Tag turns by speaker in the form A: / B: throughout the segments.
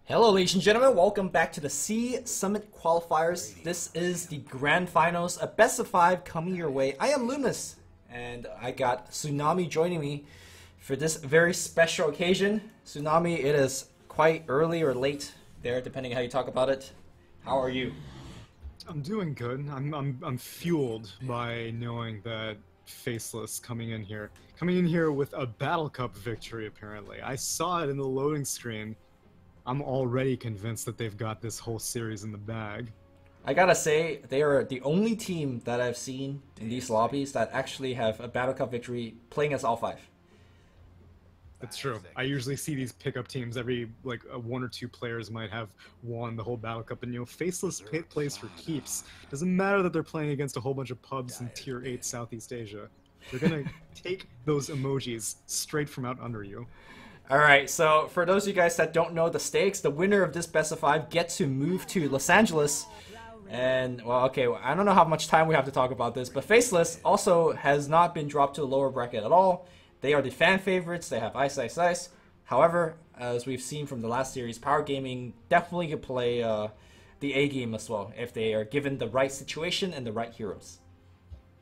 A: Hello ladies and gentlemen, welcome back to the C Summit Qualifiers. This is the Grand Finals, a best of 5 coming your way. I am Loomis, and I got Tsunami joining me for this very special occasion. Tsunami, it is quite early or late there, depending on how you talk about it. How are you?
B: I'm doing good. I'm fueled by knowing that Faceless coming in here with a Battle Cup victory. Apparently, I saw it in the loading screen. I'm already convinced that they've got this whole series in the bag.
A: I gotta say, they are the only team that I've seen in these lobbies that actually have a Battle Cup victory playing as all 5.
B: That's true. I usually see these pickup teams every, like, 1 or 2 players might have won the whole Battle Cup, and Faceless plays for keeps. Doesn't matter that they're playing against a whole bunch of pubs in Tier 8 Southeast Asia. They're gonna take those emojis straight from out under you.
A: Alright, so for those of you guys that don't know the stakes, the winner of this best of 5 gets to move to Los Angeles. And, well, okay, I don't know how much time we have to talk about this, but Faceless also has not been dropped to the lower bracket at all. They are the fan favorites, they have ice, ice, ice. However, as we've seen from the last series, Power Gaming definitely could play the A game as well, if they are given the right situation and the right heroes.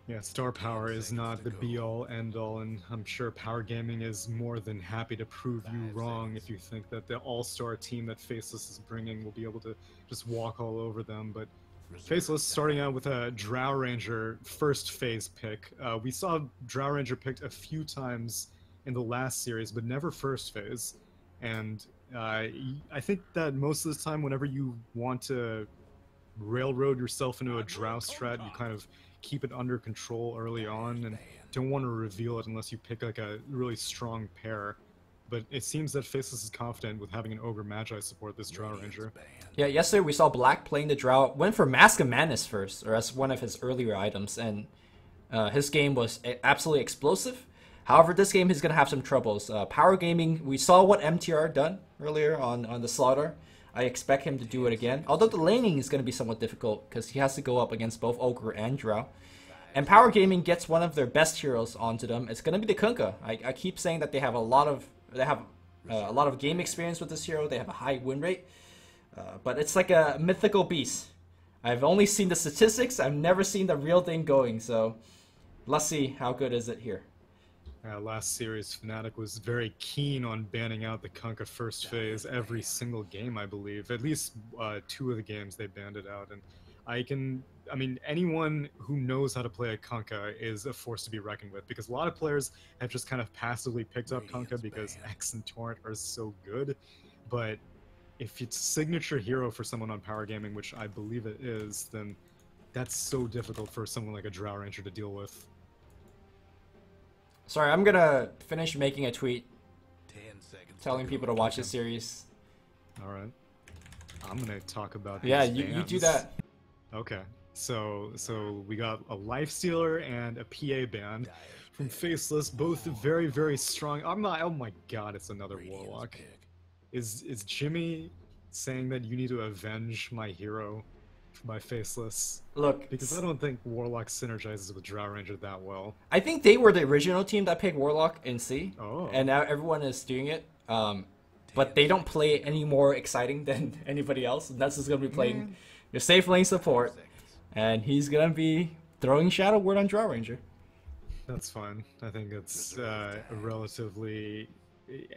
B: Yeah, star power is not the be-all, end-all, and I'm sure Power Gaming is more than happy to prove you wrong if you think that the all-star team that Faceless is bringing will be able to just walk all over them. But Faceless starting out with a Drow Ranger first phase pick. We saw Drow Ranger picked a few times in the last series, but never first phase. And I think that most of the time, whenever you want to railroad yourself into a Drow strat, you kind of keep it under control early on and don't want to reveal it unless you pick like a really strong pair. But it seems that Faceless is confident with having an Ogre Magi support this Drow Ranger.
A: Yeah, yesterday we saw Black playing the Drow, went for Mask of Madness first, or as one of his earlier items, and his game was absolutely explosive. However, this game he's going to have some troubles. Power Gaming, we saw what MTR done earlier on the Slaughter. I expect him to do it again, although the laning is going to be somewhat difficult because he has to go up against both Ogre and Drow. And Power Gaming gets one of their best heroes onto them. It's going to be the Kunkka. I keep saying that they have a lot of game experience with this hero. They have a high win rate, but it's like a mythical beast. I've only seen the statistics. I've never seen the real thing going. So let's see how good is it here.
B: Last series, Fnatic was very keen on banning out the Kunkka first phase every single game, I believe. At least 2 of the games they banned it out. And I mean, anyone who knows how to play a Kunkka is a force to be reckoned with, because a lot of players have just kind of passively picked up Kunkka because X and Torrent are so good. But if it's a signature hero for someone on Power Gaming, which I believe it is, then that's so difficult for someone like a Drow Ranger to deal with.
A: Sorry, I'm gonna finish making a tweet telling people to watch this series.
B: Alright. I'm gonna talk about
A: Yeah,
B: these
A: you
B: bans.
A: do that.
B: Okay. So we got a Lifestealer and a PA band from Faceless, both very, very strong. Oh my god, it's another Warlock. Is Jimmy saying that you need to avenge my hero by Faceless?
A: Look,
B: Because I don't think Warlock synergizes with Drow Ranger that well.
A: I think they were the original team that picked Warlock in C,
B: Oh.
A: and now everyone is doing it. But they don't play it any more exciting than anybody else. And that's just gonna be playing your safe lane support, and he's gonna be throwing Shadow Word on Drow Ranger.
B: That's fine. I think it's relatively...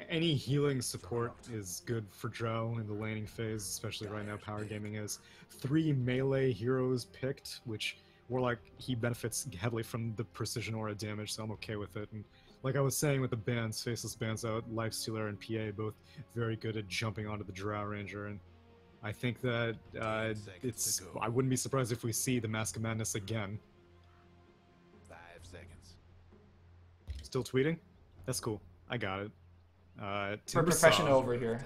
B: Any healing support is good for Drow in the laning phase, especially right now. Power Gaming has 3 melee heroes picked, which Warlock, he benefits heavily from the precision aura damage, so I'm okay with it. And like I was saying with the bans, Faceless bans out, Lifestealer and PA both very good at jumping onto the Drow Ranger, and I think that I wouldn't be surprised if we see the Mask of Madness again.
C: 5 seconds.
B: Still tweeting? That's cool. I got it.
A: We're
B: Timbersaw.
A: professional over here.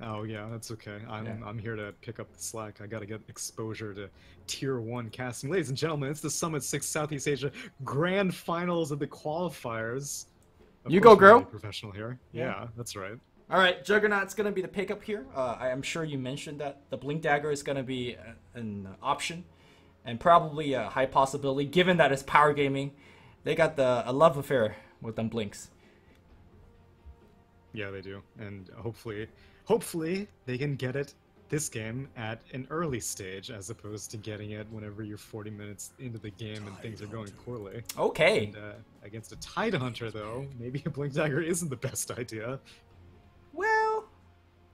B: Oh yeah, that's okay. I'm here to pick up the slack. I gotta get exposure to Tier 1 casting. Ladies and gentlemen, it's the Summit 6 Southeast Asia Grand Finals of the Qualifiers. Of
A: You
B: course
A: go, girl.
B: we're professional here. Yeah, that's right.
A: All right, Juggernaut's gonna be the pickup here. I am sure you mentioned that the Blink Dagger is gonna be an option, and probably a high possibility, given that it's Power Gaming. They got a love affair with them Blinks.
B: Yeah, they do, and hopefully hopefully they can get it this game at an early stage as opposed to getting it whenever you're 40 minutes into the game and things are going poorly.
A: Okay.
B: And against a Tide Hunter, though, maybe a Blink Dagger isn't the best idea.
A: Well,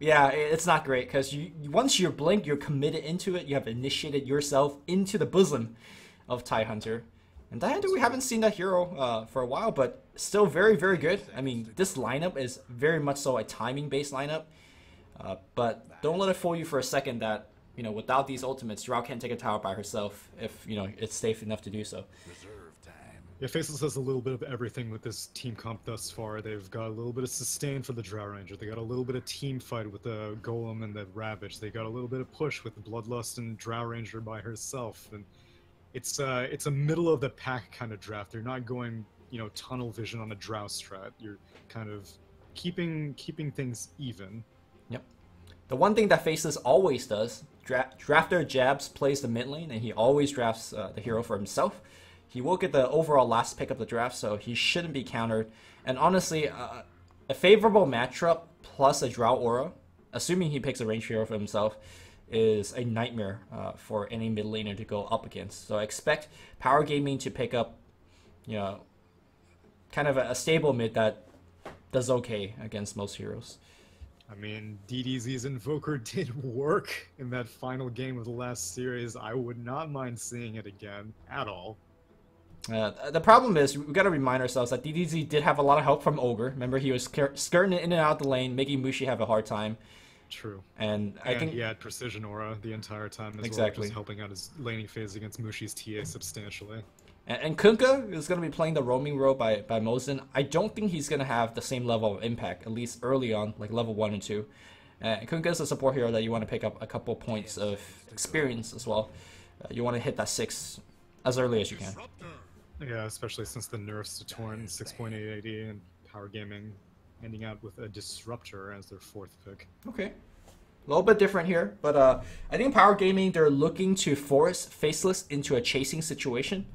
A: yeah, it's not great because once you're Blink, you're committed into it. You have initiated yourself into the bosom of Tide Hunter. And Tide Hunter, we haven't seen that hero for a while, but still very, very good. I mean, this lineup is very much so a timing-based lineup. But don't let it fool you for a second that, you know, without these ultimates, Drow can't take a tower by herself if, you know, it's safe enough to do so.
C: Reserve time.
B: Yeah, Faceless has a little bit of everything with this team comp thus far. They've got a little bit of sustain for the Drow Ranger. They got a little bit of team fight with the Golem and the Ravage. They got a little bit of push with the Bloodlust and Drow Ranger by herself. And it's a middle of the pack kind of draft. They're not going, you know, tunnel vision on a Drow strat. You're kind of keeping things even.
A: Yep. The one thing that Faceless always does, Drafter Jabs plays the mid lane, and he always drafts the hero for himself. He will get the overall last pick of the draft, so he shouldn't be countered. And honestly, a favorable matchup plus a Drow Aura, assuming he picks a ranged hero for himself, is a nightmare for any mid laner to go up against. So I expect Power Gaming to pick up, you know, kind of a stable mid that does okay against most heroes.
B: I mean, DDZ's Invoker did work in that final game of the last series. I would not mind seeing it again, at all.
A: The problem is, we've got to remind ourselves that DDZ did have a lot of help from Ogre. Remember, he was skirting in and out the lane, making Mushi have a hard time.
B: True.
A: And I think
B: he had Precision Aura the entire time as
A: exactly.
B: well, just helping out his laning phase against Mushi's TA substantially.
A: And Kunkka is going to be playing the roaming role by Mosin. I don't think he's going to have the same level of impact, at least early on, like level 1 and 2. Kunkka is a support hero that you want to pick up a couple points of experience as well. You want to hit that 6 as early as you can.
B: Yeah, especially since the nerfs to Torrent 6.880 and Power Gaming ending out with a Disruptor as their 4th pick.
A: Okay. A little bit different here, but I think Power Gaming, they're looking to force Faceless into a chasing situation.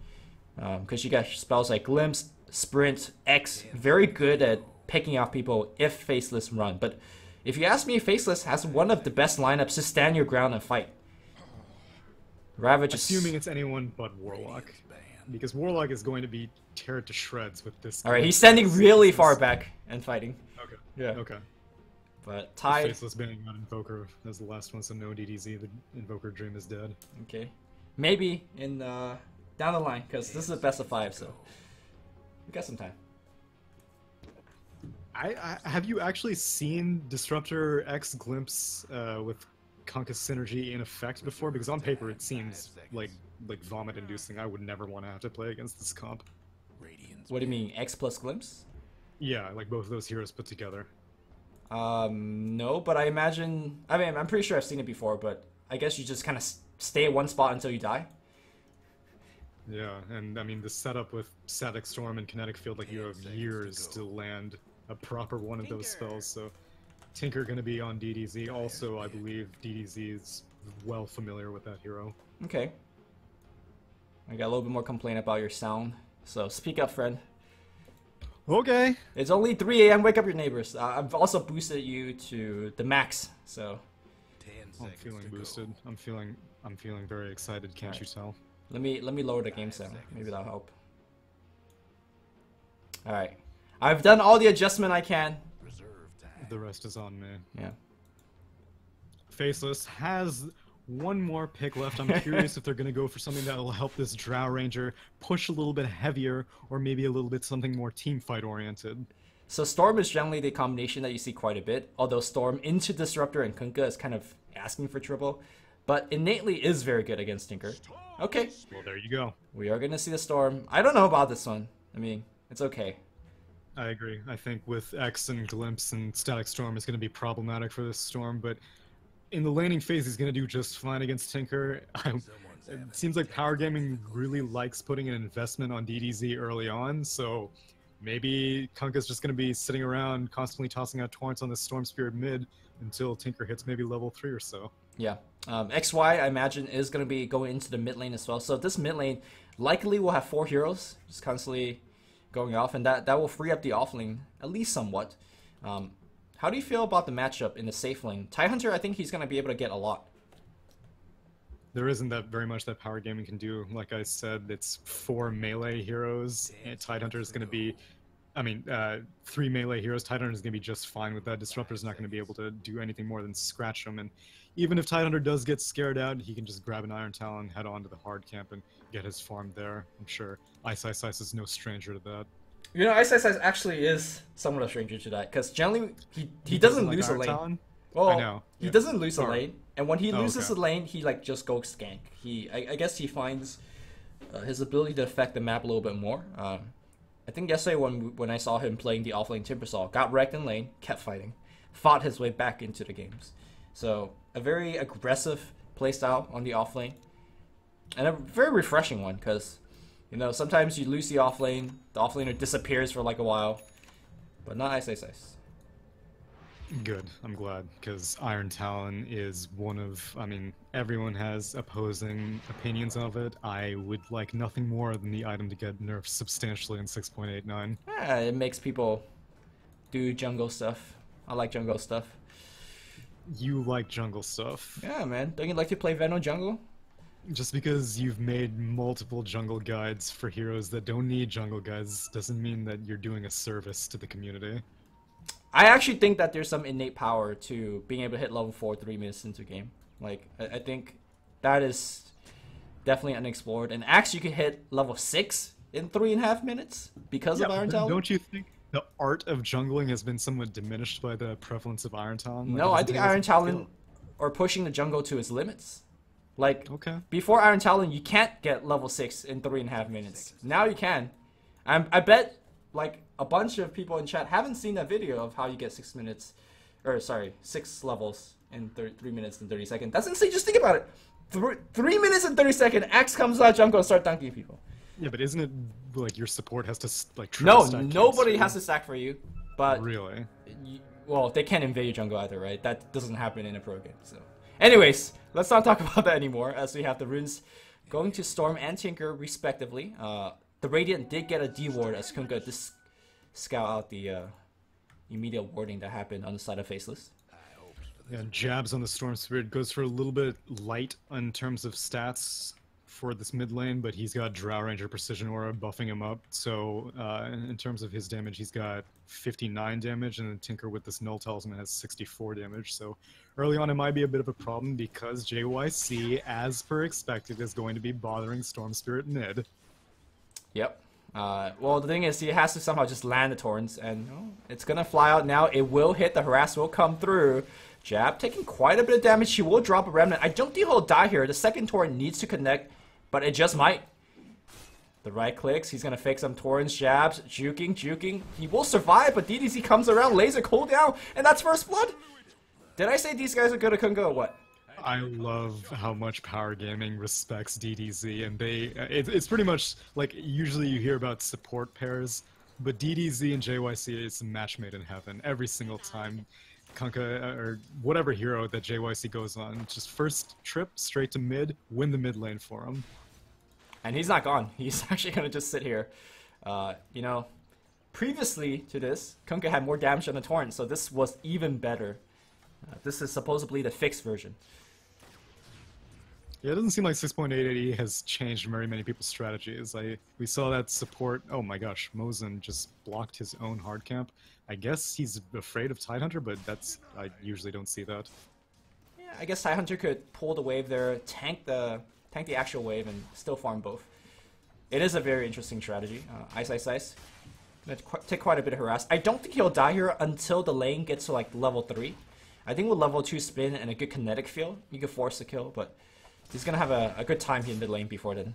A: Because you got spells like Glimpse, Sprint, X, very good at picking off people if Faceless run. But if you ask me, Faceless has one of the best lineups to stand your ground and fight. Ravage is...
B: Assuming it's anyone but Warlock. Because Warlock is going to be teared to shreds with this.
A: Alright, he's standing really far back and fighting.
B: Okay.
A: Yeah.
B: Okay.
A: But Tide...
B: Faceless banning on Invoker as the last one, so no DDZ. The Invoker dream is dead.
A: Okay. Maybe in... down the line, because this is a best of 5, so we got some time.
B: I have you actually seen Disruptor X Glimpse with Kunkka's synergy in effect before? Because on paper it seems like vomit-inducing. I would never want to have to play against this comp.
A: What do you mean, X plus Glimpse?
B: Yeah, like both of those heroes put together.
A: No, but I imagine... I mean, I'm pretty sure I've seen it before, but I guess you just kind of stay at one spot until you die.
B: Yeah, and I mean the setup with Static Storm and Kinetic Field, like you have years to land a proper one of those spells, so Tinker gonna be on DDZ. Also, I believe DDZ is well familiar with that hero.
A: Okay. I got a little bit more complaint about your sound, so speak up, friend.
B: Okay.
A: It's only 3 a.m. Wake up your neighbors. I've also boosted you to the max, so...
B: I'm feeling boosted. I'm feeling very excited, can't you tell?
A: Let me lower the game sound. Maybe that'll help. Alright. I've done all the adjustment I can.
B: The rest is on me.
A: Yeah.
B: Faceless has one more pick left. I'm curious if they're going to go for something that'll help this Drow Ranger push a little bit heavier, or maybe a little bit something more team fight oriented.
A: So Storm is generally the combination that you see quite a bit, although Storm into Disruptor and Kunkka is kind of asking for trouble, but innately is very good against Tinker. Okay.
B: Well, there you go.
A: We are going to see the Storm. I don't know about this one. I mean, it's okay.
B: I agree. I think with X and Glimpse and Static Storm, it's going to be problematic for this Storm, but in the laning phase, he's going to do just fine against Tinker. It seems like Power Gaming really likes putting an investment on DDZ early on, so maybe Kunkka's just going to be sitting around constantly tossing out torrents on the Storm Spirit mid until Tinker hits maybe level 3 or so.
A: Yeah. XY, I imagine, is going to be going into the mid lane as well. So this mid lane likely will have 4 heroes just constantly going off, and that will free up the off lane at least somewhat. how do you feel about the matchup in the safe lane? Tidehunter, I think he's going to be able to get a lot.
B: There isn't that very much that power gaming can do. Like I said, it's 4 melee heroes, and Tidehunter is going to be, 3 melee heroes. Tidehunter is going to be just fine with that. Disruptor is not going to be able to do anything more than scratch them, and even if Tidehunter does get scared out, he can just grab an Iron Talon, head on to the hard camp, and get his farm there. I'm sure Ice is no stranger to that.
A: You know, Ice actually is somewhat a stranger to that, because generally he doesn't lose a lane.
B: Talon?
A: Well,
B: I know.
A: He doesn't lose a lane, and when he loses
B: okay.
A: a lane, he like just goes skank. I guess he finds his ability to affect the map a little bit more. I think yesterday when I saw him playing the offlane Timbersaw, got wrecked in lane, kept fighting, fought his way back into the games. So a very aggressive playstyle on the offlane, and a very refreshing one, because you know sometimes you lose the offlaner disappears for like a while, but not Ice.
B: Good, I'm glad, because Iron Talon is one of, everyone has opposing opinions of it. I would like nothing more than the item to get nerfed substantially in 6.89.
A: Yeah, it makes people do jungle stuff. I like jungle stuff.
B: You like jungle stuff.
A: Yeah, man. Don't you like to play Venom jungle?
B: Just because you've made multiple jungle guides for heroes that don't need jungle guides doesn't mean that you're doing a service to the community.
A: I actually think that there's some innate power to being able to hit level 4 3 minutes into a game. Like, I think that is definitely unexplored. And actually, you can hit level 6 in 3.5 minutes because of Iron Talon.
B: Don't you think the art of jungling has been somewhat diminished by the prevalence of Iron Talon?
A: No, I think Iron Talon are pushing the jungle to its limits. Like, before Iron Talon, you can't get level 6 in 3.5 minutes. Now you can. I bet, like, a bunch of people in chat haven't seen that video of how you get 6 levels in 3 minutes and 30 seconds. That's insane. Just think about it. 3 minutes and 30 seconds, Axe comes out jungle and start dunking people.
B: Yeah, but isn't it like your support has to like?
A: No, nobody has to stack for you. But
B: really,
A: well, they can't invade your jungle either, right? That doesn't happen in a pro game. So, anyways, let's not talk about that anymore, as we have the runes going to Storm and Tinker respectively. The Radiant did get a D ward as Kunkka just scout out the immediate warding that happened on the side of Faceless.
B: Yeah, jabs on the Storm Spirit goes for a little bit light in terms of stats for this mid lane, but he's got Drow Ranger Precision Aura buffing him up. So in terms of his damage, he's got 59 damage, and then Tinker with this Null Talisman has 64 damage. So early on, it might be a bit of a problem because JYC, as per expected, is going to be bothering Storm Spirit mid. Yep.
A: Well, the thing is, he has to somehow just land the Torrents, and it's gonna fly out now. It will hit. The harass will come through. Jab taking quite a bit of damage. She will drop a remnant. I don't think he'll die here. The second Torrent needs to connect, but it just might. The right clicks. He's gonna fake some Torrents, jabs, juking. He will survive, but DDZ comes around, laser cooldown, and that's first blood. Did I say these guys are good at Kunga or what?
B: I love how much Power Gaming respects DDZ, and it's pretty much like usually you hear about support pairs, but DDZ and JYC is a match made in heaven every single time. Kunkka or whatever hero that JYC goes on, just first trip straight to mid, win the mid lane for him.
A: And he's not gone. He's actually gonna just sit here. You know, previously to this, Kunkka had more damage on the Torrent, so this was even better. This is supposedly the fixed version.
B: Yeah, it doesn't seem like 6.880 has changed very many people's strategies. We saw that support. Oh my gosh, Mosin just blocked his own hard camp. I guess he's afraid of Tidehunter, but I usually don't see that.
A: Yeah, I guess Tidehunter could pull the wave there, tank the actual wave, and still farm both. It is a very interesting strategy. Ice. Gonna take quite a bit of harass. I don't think he'll die here until the lane gets to like level 3. I think with level 2 spin and a good kinetic field, you can force the kill, but he's gonna have a good time here in mid lane before then.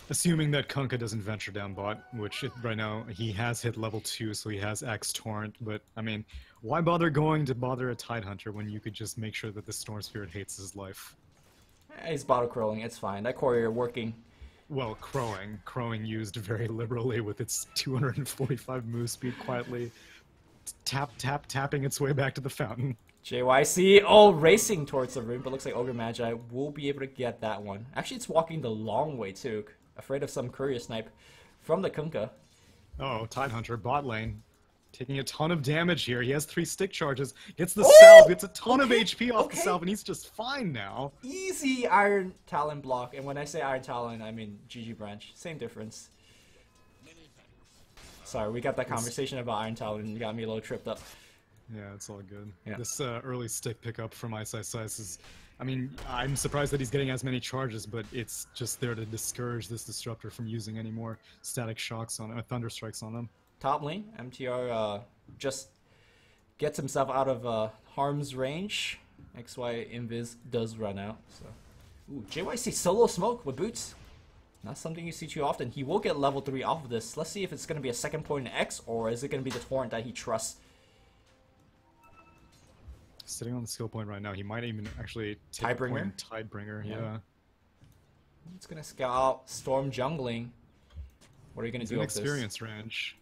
B: Assuming that Kunkka doesn't venture down bot, which right now he has hit level 2, so he has X Torrent, but I mean, why bother going to bother a Tidehunter when you could just make sure that the Storm Spirit hates his life?
A: He's bottle crowing, it's fine. That courier working.
B: Well, crowing used very liberally with its 245 move speed, quietly tapping its way back to the fountain.
A: JYC, racing towards the rune, but looks like Ogre Magi will be able to get that one. Actually, it's walking the long way too. Afraid of some courier snipe from the Kunkka.
B: Oh, Tidehunter, bot lane. taking a ton of damage here. He has 3 stick charges, gets the
A: Oh!
B: salve, gets a ton of HP off the
A: Okay.
B: salve, and he's just fine now.
A: Easy Iron Talon block, and when I say Iron Talon, I mean GG branch. Same difference. Sorry, we got that conversation about Iron Talon, and you got me a little tripped up.
B: Yeah, it's all good.
A: Yeah.
B: This early stick pickup from Ice is... I mean, I'm surprised that he's getting as many charges, but it's just there to discourage this Disruptor from using any more static shocks on Thunder Strikes on him.
A: Top lane, MTR just gets himself out of harm's range. XY Invis does run out. So, ooh, JYC solo smoke with boots. Not something you see too often. He will get level 3 off of this. Let's see if it's going to be a second point in X, or is it going to be the torrent that he trusts.
B: Sitting on the skill point right now, he might even actually take a point in Tidebringer. Yeah.
A: It's going to scout out Storm jungling. What are you going to do with this?
B: Experience range.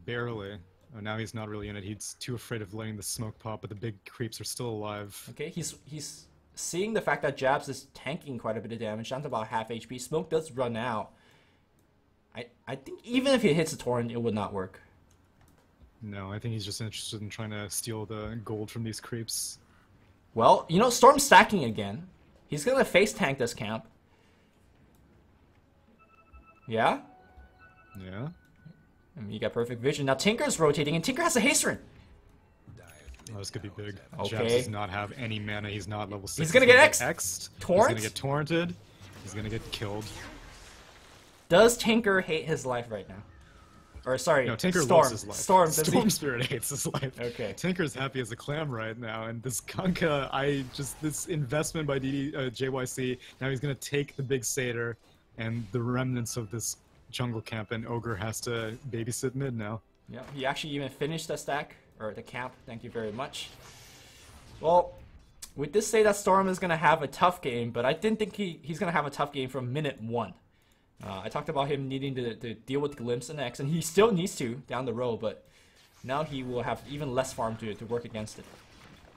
B: Barely. Oh, now he's not really in it. He's too afraid of letting the smoke pop, but the big creeps are still alive.
A: Okay, he's seeing the fact that Jabs is tanking quite a bit of damage, down to about half HP. Smoke does run out. I think even if he hits a torrent, it would not work.
B: No, I think he's just interested in trying to steal the gold from these creeps.
A: Well, you know, Storm's stacking again. He's gonna face tank this camp. Yeah?
B: Yeah?
A: I mean, you got perfect vision. Now Tinker's rotating, and Tinker has a haste rune.
B: Oh, this could be big.
A: Okay.
B: Jabs does not have any mana. He's not level 6.
A: He's gonna get
B: X'd.
A: Torrent?
B: He's gonna get torrented. He's gonna get killed.
A: Does Tinker hate his life right now? Or sorry,
B: No, Tinker
A: Storm.
B: loves his life.
A: Storm, does
B: Storm
A: he?
B: Spirit hates his life.
A: Okay.
B: Tinker's happy as a clam right now, and this Kunkka, this investment by JYC, now he's gonna take the big Satyr and the remnants of this jungle camp, and Ogre has to babysit mid now.
A: Yeah, he actually even finished the stack, or the camp, thank you very much. Well, we did say that Storm is going to have a tough game, but I didn't think he's going to have a tough game from minute 1. I talked about him needing to deal with Glimpse and X, and he still needs to down the road, but now he will have even less farm to work against it.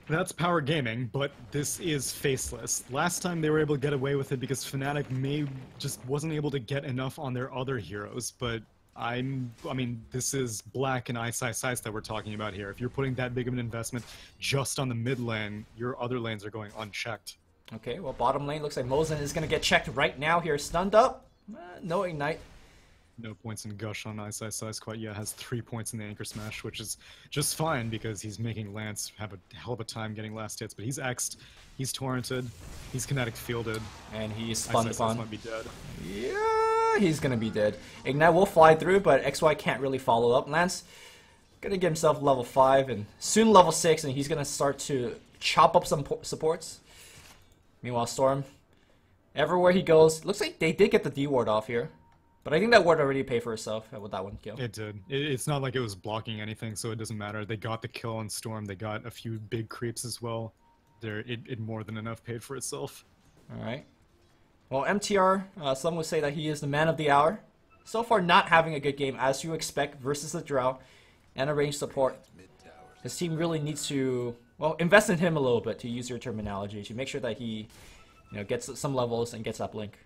B: That's power gaming, but this is Faceless. Last time they were able to get away with it because Fnatic just wasn't able to get enough on their other heroes, but I mean, this is Black and Ice that we're talking about here. If you're putting that big of an investment just on the mid lane, your other lanes are going unchecked.
A: Okay, well, bottom lane looks like Mosin is going to get checked right now here. Stunned up. No Ignite.
B: No points in Gush on Ice quite yet. Has 3 points in the Anchor Smash, which is just fine because he's making Lance have a hell of a time getting last hits. But he's X'd, he's torrented, he's kinetic fielded.
A: And he's spun upon.
B: Might be dead.
A: Yeah, he's going to be dead. Ignite will fly through, but XY can't really follow up. Lance going to get himself level 5 and soon level 6, and he's going to start to chop up some supports. Meanwhile, Storm, everywhere he goes, looks like they did get the D ward off here. But I think that ward already paid for itself with that one kill.
B: It did. It's not like it was blocking anything, so it doesn't matter. They got the kill on Storm. They got a few big creeps as well. It more than enough paid for itself.
A: Alright. Well, MTR, some would say that he is the man of the hour. So far, not having a good game, as you expect, versus the Drought and a ranged support. His team really needs to, well, invest in him a little bit, to use your terminology, to make sure that he, gets some levels and gets up link.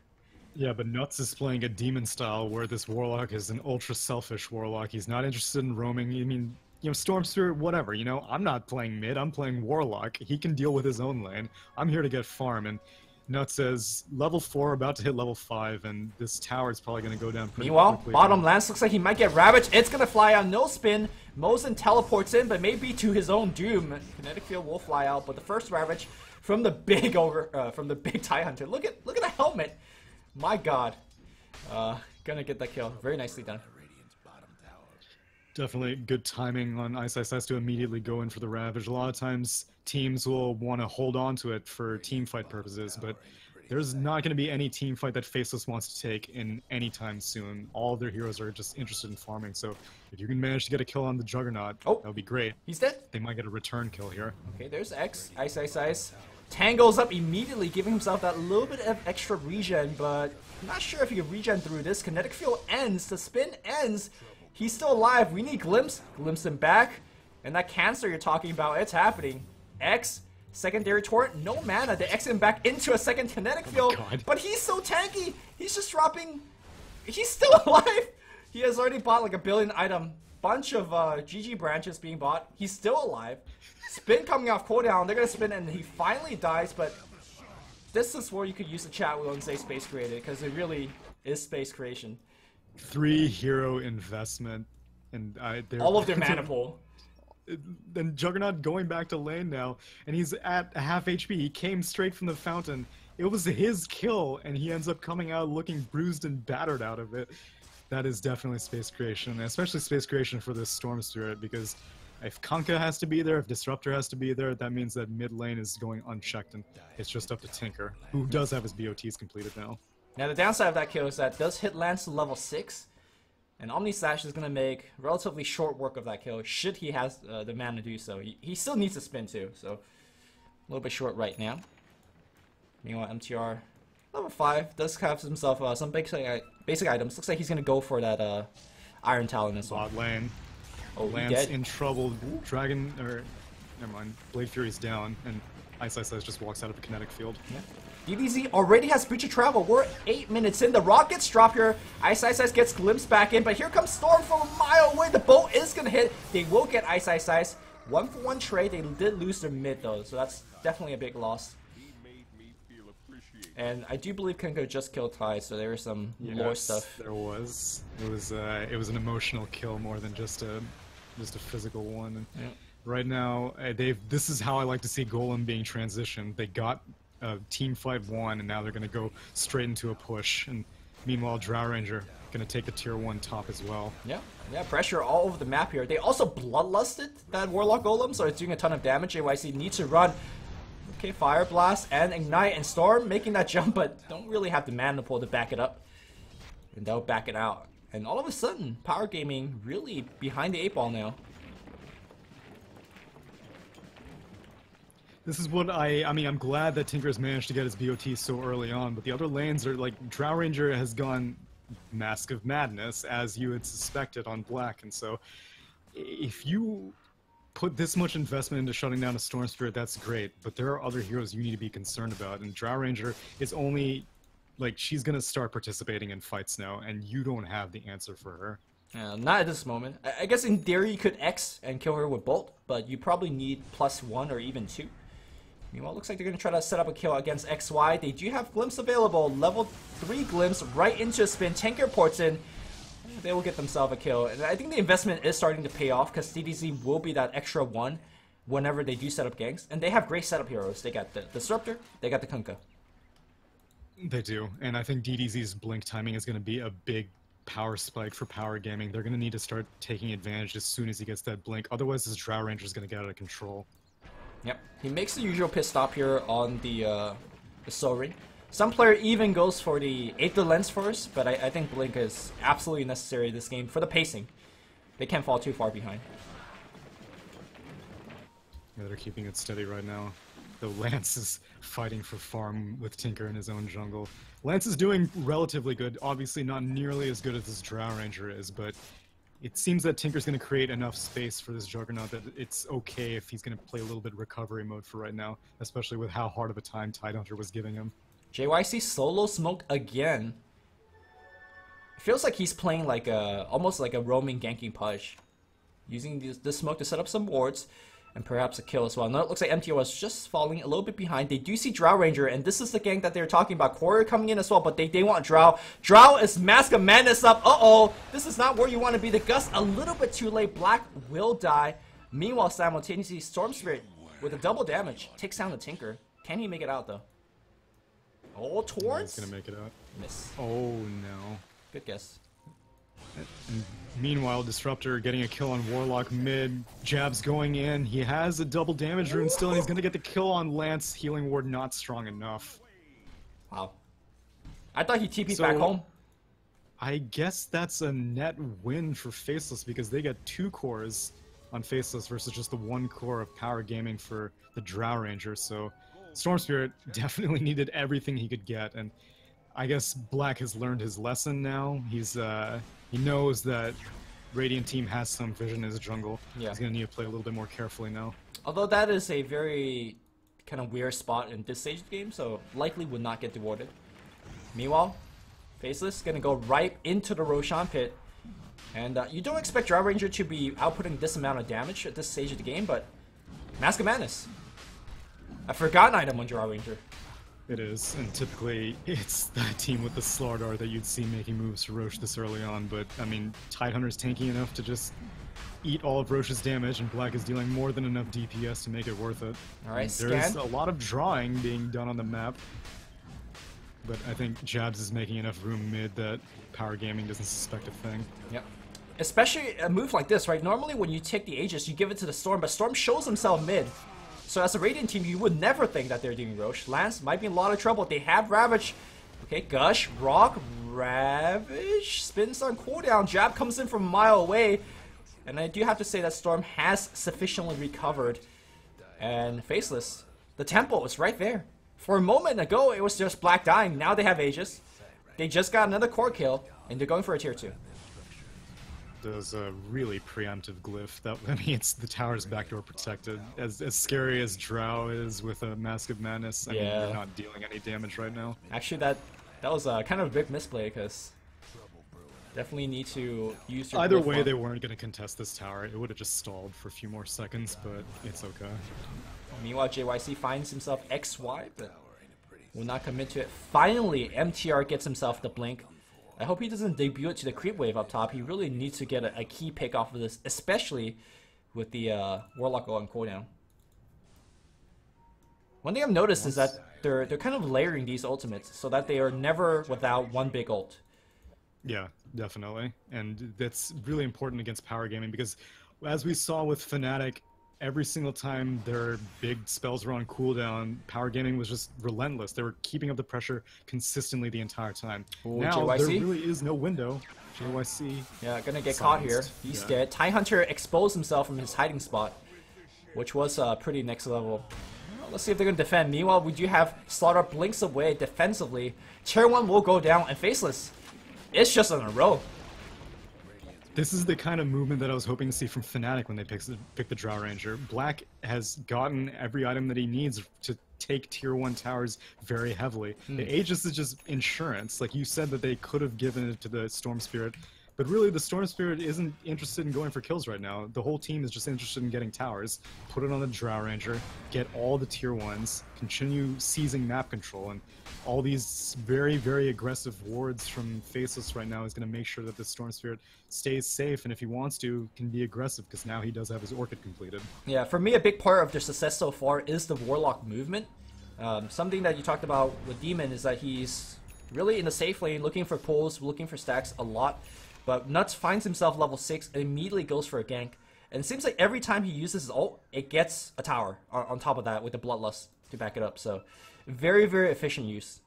B: Yeah, but Nuts is playing a demon style where this Warlock is an ultra selfish Warlock. He's not interested in roaming. I mean, Storm Spirit, whatever, I'm not playing mid, I'm playing Warlock. He can deal with his own lane. I'm here to get farm, and Nuts says level 4, about to hit level 5, and this tower is probably going to go down pretty
A: Meanwhile,
B: quickly.
A: bottom Lance looks like he might get ravaged. It's going to fly out, no spin. Mosin teleports in, but maybe to his own doom. Kinetic Field will fly out, but the first ravage from the big TIE Hunter. Look at the helmet. My god. Gonna get that kill. Very nicely done.
B: Definitely good timing on Ice to immediately go in for the Ravage. A lot of times teams will want to hold on to it for team fight purposes, but there's not going to be any team fight that Faceless wants to take in any time soon. All of their heroes are just interested in farming, so if you can manage to get a kill on the Juggernaut, that would be great.
A: He's dead.
B: They might get a return kill here.
A: Okay, there's X. Ice. Tangles up immediately, giving himself that little bit of extra regen, but I'm not sure if he can regen through this. Kinetic Field ends. The spin ends. He's still alive. We need Glimpse. Glimpse him back. And that cancer you're talking about, it's happening. X, secondary torrent, no mana. They X him back into a second Kinetic Field. But he's so tanky. He's just dropping. He's still alive. He has already bought like a billion item bunch of GG branches being bought. He's still alive. Spin coming off cooldown. They're gonna spin and he finally dies, but this is where you could use the chat wheel and say space created, because it really is space creation.
B: 3 hero investment, and
A: all of their mana pool.
B: Then Juggernaut going back to lane now, and he's at half HP. He came straight from the fountain. It was his kill, and he ends up coming out looking bruised and battered out of it. That is definitely space creation, especially space creation for this Storm Spirit, because if Kanka has to be there, if Disruptor has to be there, that means that mid lane is going unchecked, and it's just up to Tinker, who does have his BOTs completed now.
A: Now the downside of that kill is that it does hit Lance to level 6, and Omni Slash is going to make relatively short work of that kill, should he has the mana to do so. He still needs to spin too, so a little bit short right now. Meanwhile, MTR level 5 does have himself some basic items. Looks like he's going to go for that Iron Talon as well.
B: Bot lane.
A: Oh,
B: Lance in trouble. Dragon, or never mind. Blade Fury's down, and Ice just walks out of the kinetic field.
A: Yeah. DDZ already has Breach of Travel. We're 8 minutes in. The rockets drop here. Ice gets glimpsed back in, but here comes Storm from a mile away. The boat is gonna hit. They will get Ice. 1-for-1 trade. They did lose their mid though, so that's definitely a big loss. And I do believe Kenko just killed Ty, so there was some lore stuff.
B: There was. It was an emotional kill more than just a physical one. And
A: yeah.
B: Right now, this is how I like to see Golem being transitioned. They got team fight 1, and now they're gonna go straight into a push. And meanwhile, Drow Ranger gonna take the tier 1 top as well.
A: Yeah, pressure all over the map here. They also bloodlusted that Warlock Golem, so it's doing a ton of damage. JYC needs to run. Okay, Fire Blast and Ignite and Storm making that jump, but don't really have the mana pool to back it up. And they'll back it out. And all of a sudden, Power Gaming really behind the 8 ball now.
B: This is what I mean, I'm glad that Tinker's managed to get his BOT so early on, but the other lanes are like, Drow Ranger has gone Mask of Madness, as you had suspected on Black, and so if you put this much investment into shutting down a Storm Spirit, that's great, but there are other heroes you need to be concerned about, and Drow Ranger is only, like, she's gonna start participating in fights now, and you don't have the answer for her.
A: Not at this moment. I guess in theory you could X and kill her with Bolt, but you probably need +1 or even 2. Meanwhile, it looks like they're going to try to set up a kill against XY. They do have Glimpse available. Level 3 Glimpse right into a spin. Tinker ports in. They will get themselves a kill. And I think the investment is starting to pay off, because DDZ will be that extra 1 whenever they do set up ganks. And they have great setup heroes. They got the Disruptor, they got the Kunkka.
B: They do. And I think DDZ's blink timing is going to be a big power spike for Power Gaming. They're going to need to start taking advantage as soon as he gets that blink. Otherwise, this Drow Ranger is going to get out of control.
A: Yep, he makes the usual pit stop here on the Soul Ring. Some player even goes for the Aether Lens first, but I think Blink is absolutely necessary this game for the pacing. They can't fall too far behind.
B: Yeah, they're keeping it steady right now. Though Lance is fighting for farm with Tinker in his own jungle. Lance is doing relatively good, obviously not nearly as good as this Drow Ranger is, but it seems that Tinker's going to create enough space for this Juggernaut that it's okay if he's going to play a little bit recovery mode for right now, especially with how hard of a time Tidehunter was giving him.
A: JYC solo smoked again. It feels like he's playing like almost like a roaming ganking Pudge, using this smoke to set up some wards and perhaps a kill as well. Now it looks like MTO is just falling a little bit behind. They do see Drow Ranger, and this is the gank that they're talking about. Quarrier coming in as well, but they want Drow. Drow is Mask of Madness up. Uh-oh, this is not where you want to be. The Gust a little bit too late. Black will die. Meanwhile, simultaneously, Storm Spirit with a double damage takes down the Tinker. Can he make it out though? Oh, Torrents?
B: He's gonna make it out.
A: Miss.
B: Oh no.
A: Good guess.
B: And meanwhile, Disruptor getting a kill on Warlock mid. Jabs going in. He has a double damage rune still, and he's going to get the kill on Lance. Healing ward not strong enough.
A: Wow. I thought he TP'd back home.
B: I guess that's a net win for Faceless, because they get 2 cores on Faceless versus just the 1 core of Power Gaming for the Drow Ranger. So Storm Spirit definitely needed everything he could get, and I guess Black has learned his lesson now. He knows that Radiant Team has some vision in his jungle.
A: Yeah.
B: He's going to need to play a little bit more carefully now.
A: Although that is a very kind of weird spot in this stage of the game, so likely would not get rewarded. Meanwhile, Faceless gonna go right into the Roshan pit. And you don't expect Drow Ranger to be outputting this amount of damage at this stage of the game, but Mask of Madness. A forgotten item on Drow Ranger.
B: It is, and typically it's that team with the Slardar that you'd see making moves to Roche this early on, but I mean, Tidehunter's tanky enough to just eat all of Roche's damage, and Black is dealing more than enough DPS to make it worth it.
A: Alright,
B: there's
A: scan.
B: a lot of drawing being done on the map, but I think Jabs is making enough room mid that Power Gaming doesn't suspect a thing.
A: Yep. Especially a move like this, right? Normally when you take the Aegis, you give it to the Storm, but Storm shows himself mid. So as a Radiant team, you would never think that they're doing Roche. Lance might be in a lot of trouble. They have Ravage. Okay, Gush, Rock, Ravage, spins on cooldown. Jab comes in from a mile away. And I do have to say that Storm has sufficiently recovered. And Faceless, the tempo is right there. For a moment ago, it was just Black dying. Now they have Aegis. They just got another core kill, and they're going for a tier 2.
B: Does a really preemptive glyph. That, I mean, it's the tower's backdoor protected. As scary as Drow is with a Mask of Madness, I mean, you're not dealing any damage right now.
A: Actually, that was kind of a big misplay, because definitely need to use your
B: Either
A: glyph
B: way,
A: on.
B: they weren't going to contest this tower. It would have just stalled for a few more seconds, but it's okay.
A: Meanwhile, JYC finds himself XY, but will not commit to it. Finally, MTR gets himself the blink. I hope he doesn't debut it to the creep wave up top. He really needs to get a key pick off of this, especially with the Warlock on cooldown. One thing I've noticed is that they're kind of layering these ultimates so that they are never without one big ult.
B: Yeah, definitely. And that's really important against Power Gaming because as we saw with Fnatic, every single time their big spells were on cooldown, Power Gaming was just relentless. They were keeping up the pressure consistently the entire time.
A: Ooh,
B: now,
A: JYC?
B: there really is no window. JYC.
A: Yeah, gonna get caught here. He's dead. Tidehunter exposed himself from his hiding spot, which was pretty next level. Well, let's see if they're gonna defend. Meanwhile, we do have Slaughter blinks away defensively. Tier 1 will go down, and Faceless. It's just in a row.
B: This is the kind of movement that I was hoping to see from Fnatic when they pick the Drow Ranger. Black has gotten every item that he needs to take tier 1 towers very heavily. The Aegis is just insurance. Like you said that they could have given it to the Storm Spirit, but really the Storm Spirit isn't interested in going for kills right now. The whole team is just interested in getting towers, put it on the Drow Ranger, get all the tier 1s, continue seizing map control, and all these very, very aggressive wards from Faceless right now is going to make sure that the Storm Spirit stays safe, and if he wants to, can be aggressive, because now he does have his Orchid completed.
A: Yeah, for me, a big part of their success so far is the Warlock movement. Something that you talked about with Demon is that he's really in the safe lane, looking for pulls, looking for stacks a lot, but Nuts finds himself level 6 and immediately goes for a gank. And it seems like every time he uses his ult, it gets a tower on top of that with the Bloodlust to back it up, so very, very efficient use.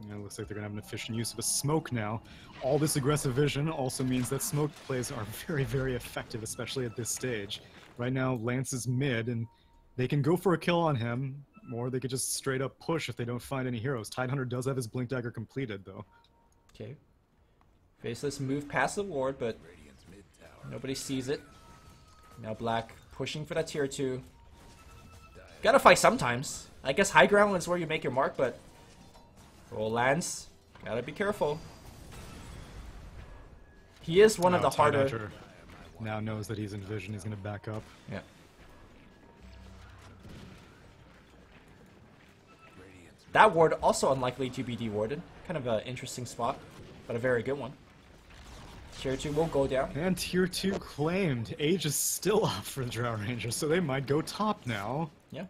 B: Yeah, it looks like they're going to have an efficient use of a smoke now. All this aggressive vision also means that smoke plays are very, very effective, especially at this stage. Right now, Lance is mid, and they can go for a kill on him, or they could just straight up push if they don't find any heroes. Tidehunter does have his Blink Dagger completed, though.
A: Okay. Faceless move past the ward, but nobody sees it. Now Black pushing for that tier 2. Gotta fight sometimes. I guess high ground is where you make your mark, but roll Lance, gotta be careful. He is one of the harder.
B: Tidehunter now knows that he's in vision. He's going to back up.
A: Yeah. That ward also unlikely to be dewarded. Kind of an interesting spot, but a very good one. Tier 2 will go down.
B: And tier 2 claimed. Age is still up for the Drow Ranger, so they might go top now.
A: Yeah.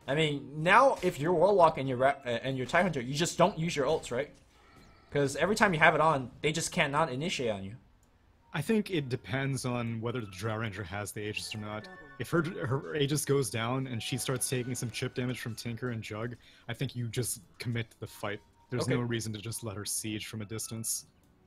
A: I mean, now if you're Warlock and you're Tidehunter, you just don't use your ults, right? Because every time you have it on, they just cannot initiate on you.
B: I think it depends on whether the Drow Ranger has the Aegis or not. If her Aegis goes down and she starts taking some chip damage from Tinker and Jug, I think you just commit to the fight. There's no reason to just let her siege from a distance.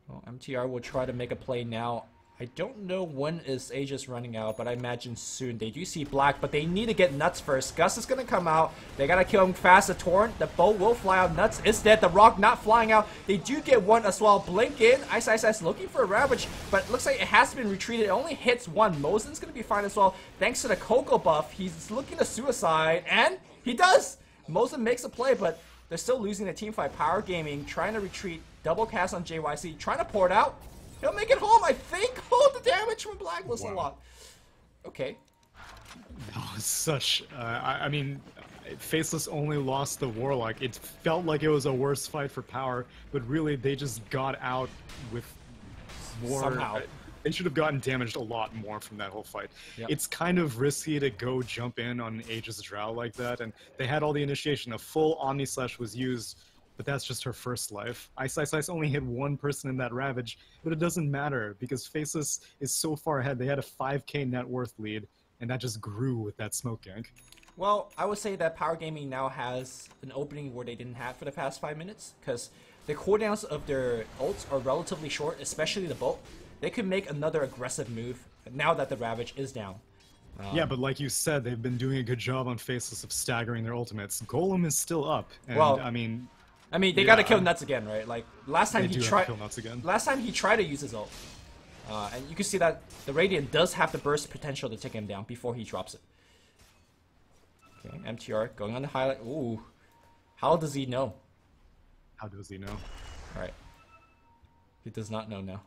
A: Well, MTR will try to make a play now. I don't know when is Aegis running out, but I imagine soon. They do see Black, but they need to get Nuts first. Gus is going to come out. They got to kill him fast. The Torrent, the bow will fly out. Nuts is dead. The Rock not flying out. They do get one as well. Blink in. Ice looking for a Ravage, but it looks like it has been retreated. It only hits one. Mosen's going to be fine as well. Thanks to the Coco buff, he's looking to suicide, and he does. Mosen makes a play, but They're still losing the team fight. Power Gaming trying to retreat. Double cast on JYC. Trying to pour it out. He'll make it home, I think. Oh, the damage from Black was a lot. Okay.
B: That was such... I mean, Faceless only lost the Warlock. It felt like it was a worse fight for Power, but really they just got out with more...
A: Somehow.
B: They should have gotten damaged a lot more from that whole fight.
A: Yep.
B: It's kind of risky to go jump in on Aegis Drow like that, and they had all the initiation. A full Omni Slash was used, but that's just her first life. Ice only hit one person in that Ravage, but it doesn't matter because Faceless is so far ahead. They had a 5k net worth lead, and that just grew with that smoke gank.
A: Well, I would say that Power Gaming now has an opening where they didn't have for the past 5 minutes, because the cooldowns of their ults are relatively short, especially the bolt. They could make another aggressive move now that the Ravage is down.
B: Yeah, but like you said, they've been doing a good job on Faceless of staggering their ultimates. Golem is still up, and
A: well,
B: I mean,
A: they gotta kill Nuts again, right? Like last time he tried. Last time he tried to use his ult, and you can see that the Radiant does have the burst potential to take him down before he drops it. Okay, MTR going on the highlight. Ooh, how does he know?
B: How does he know?
A: All right, he does not know now.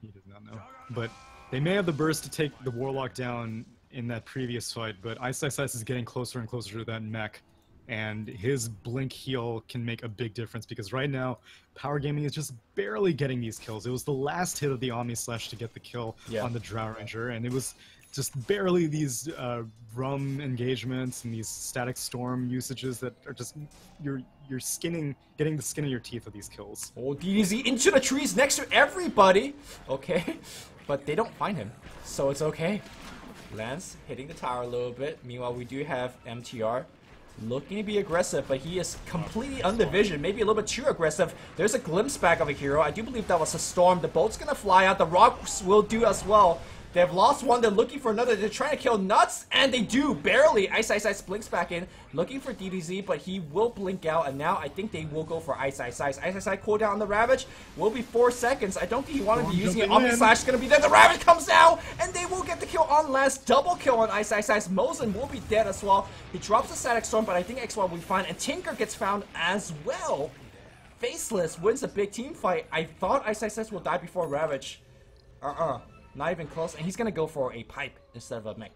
B: He does not know. But they may have the burst to take the Warlock down in that previous fight, but Ice is getting closer and closer to that mech, and his blink heal can make a big difference because right now, Power Gaming is just barely getting these kills. It was the last hit of the Omni Slash to get the kill on the Drow Ranger, and it was just barely these rum engagements and these static storm usages that are just you're getting the skin of your teeth of these kills.
A: Oh, DDZ into the trees next to everybody. Okay, but they don't find him, so it's okay. Lance hitting the tower a little bit. Meanwhile, we do have MTR looking to be aggressive, but he is completely undivisioned, maybe a little bit too aggressive. There's a glimpse back of a hero. I do believe that was a storm. The bolt's gonna fly out. The rocks will do as well. They've lost one, they're looking for another, they're trying to kill Nuts, and they do, barely. Ice blinks back in, looking for DDZ, but he will blink out, and now I think they will go for Ice. Ice cooldown on the Ravage will be 4 seconds. I don't think he wanted to be using it. Omni Slash is going to be there, the Ravage comes down, and they will get the kill on last. Double kill on Ice. Mosin will be dead as well. He drops the Static Storm, but I think XY will be fine, and Tinker gets found as well. Faceless wins a big team fight. I thought Ice will die before Ravage. Not even close, and he's gonna go for a pipe instead of a mech.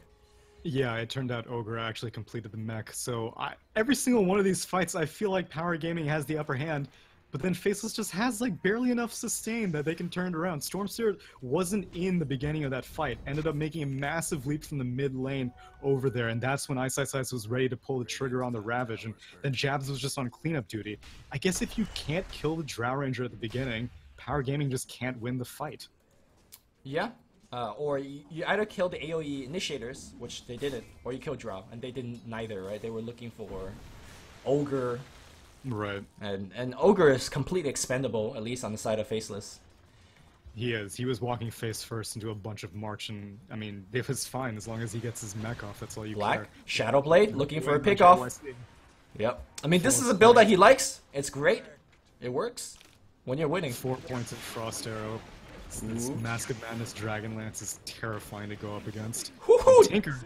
B: Yeah, it turned out Ogre actually completed the mech, so every single one of these fights I feel like Power Gaming has the upper hand, but then Faceless just has like barely enough sustain that they can turn it around. Storm Spirit wasn't in the beginning of that fight, ended up making a massive leap from the mid lane over there, and that's when Ice was ready to pull the trigger on the Ravage, and then Jabs was just on cleanup duty. I guess if you can't kill the Drow Ranger at the beginning, Power Gaming just can't win the fight.
A: Yeah. Or you either kill the AoE initiators, which they didn't, or you kill Drow, and they didn't neither, right? They were looking for Ogre.
B: Right.
A: And Ogre is completely expendable, at least on the side of Faceless.
B: He is. He was walking face first into a bunch of March, and I mean, it was fine as long as he gets his mech off, that's all you care.
A: Shadowblade, looking for a pickoff. Yep. I mean, this is a build that he likes. It's great. It works when you're winning.
B: 4 points of Frost Arrow. This Mask of Madness Dragonlance is terrifying to go up against. Tinker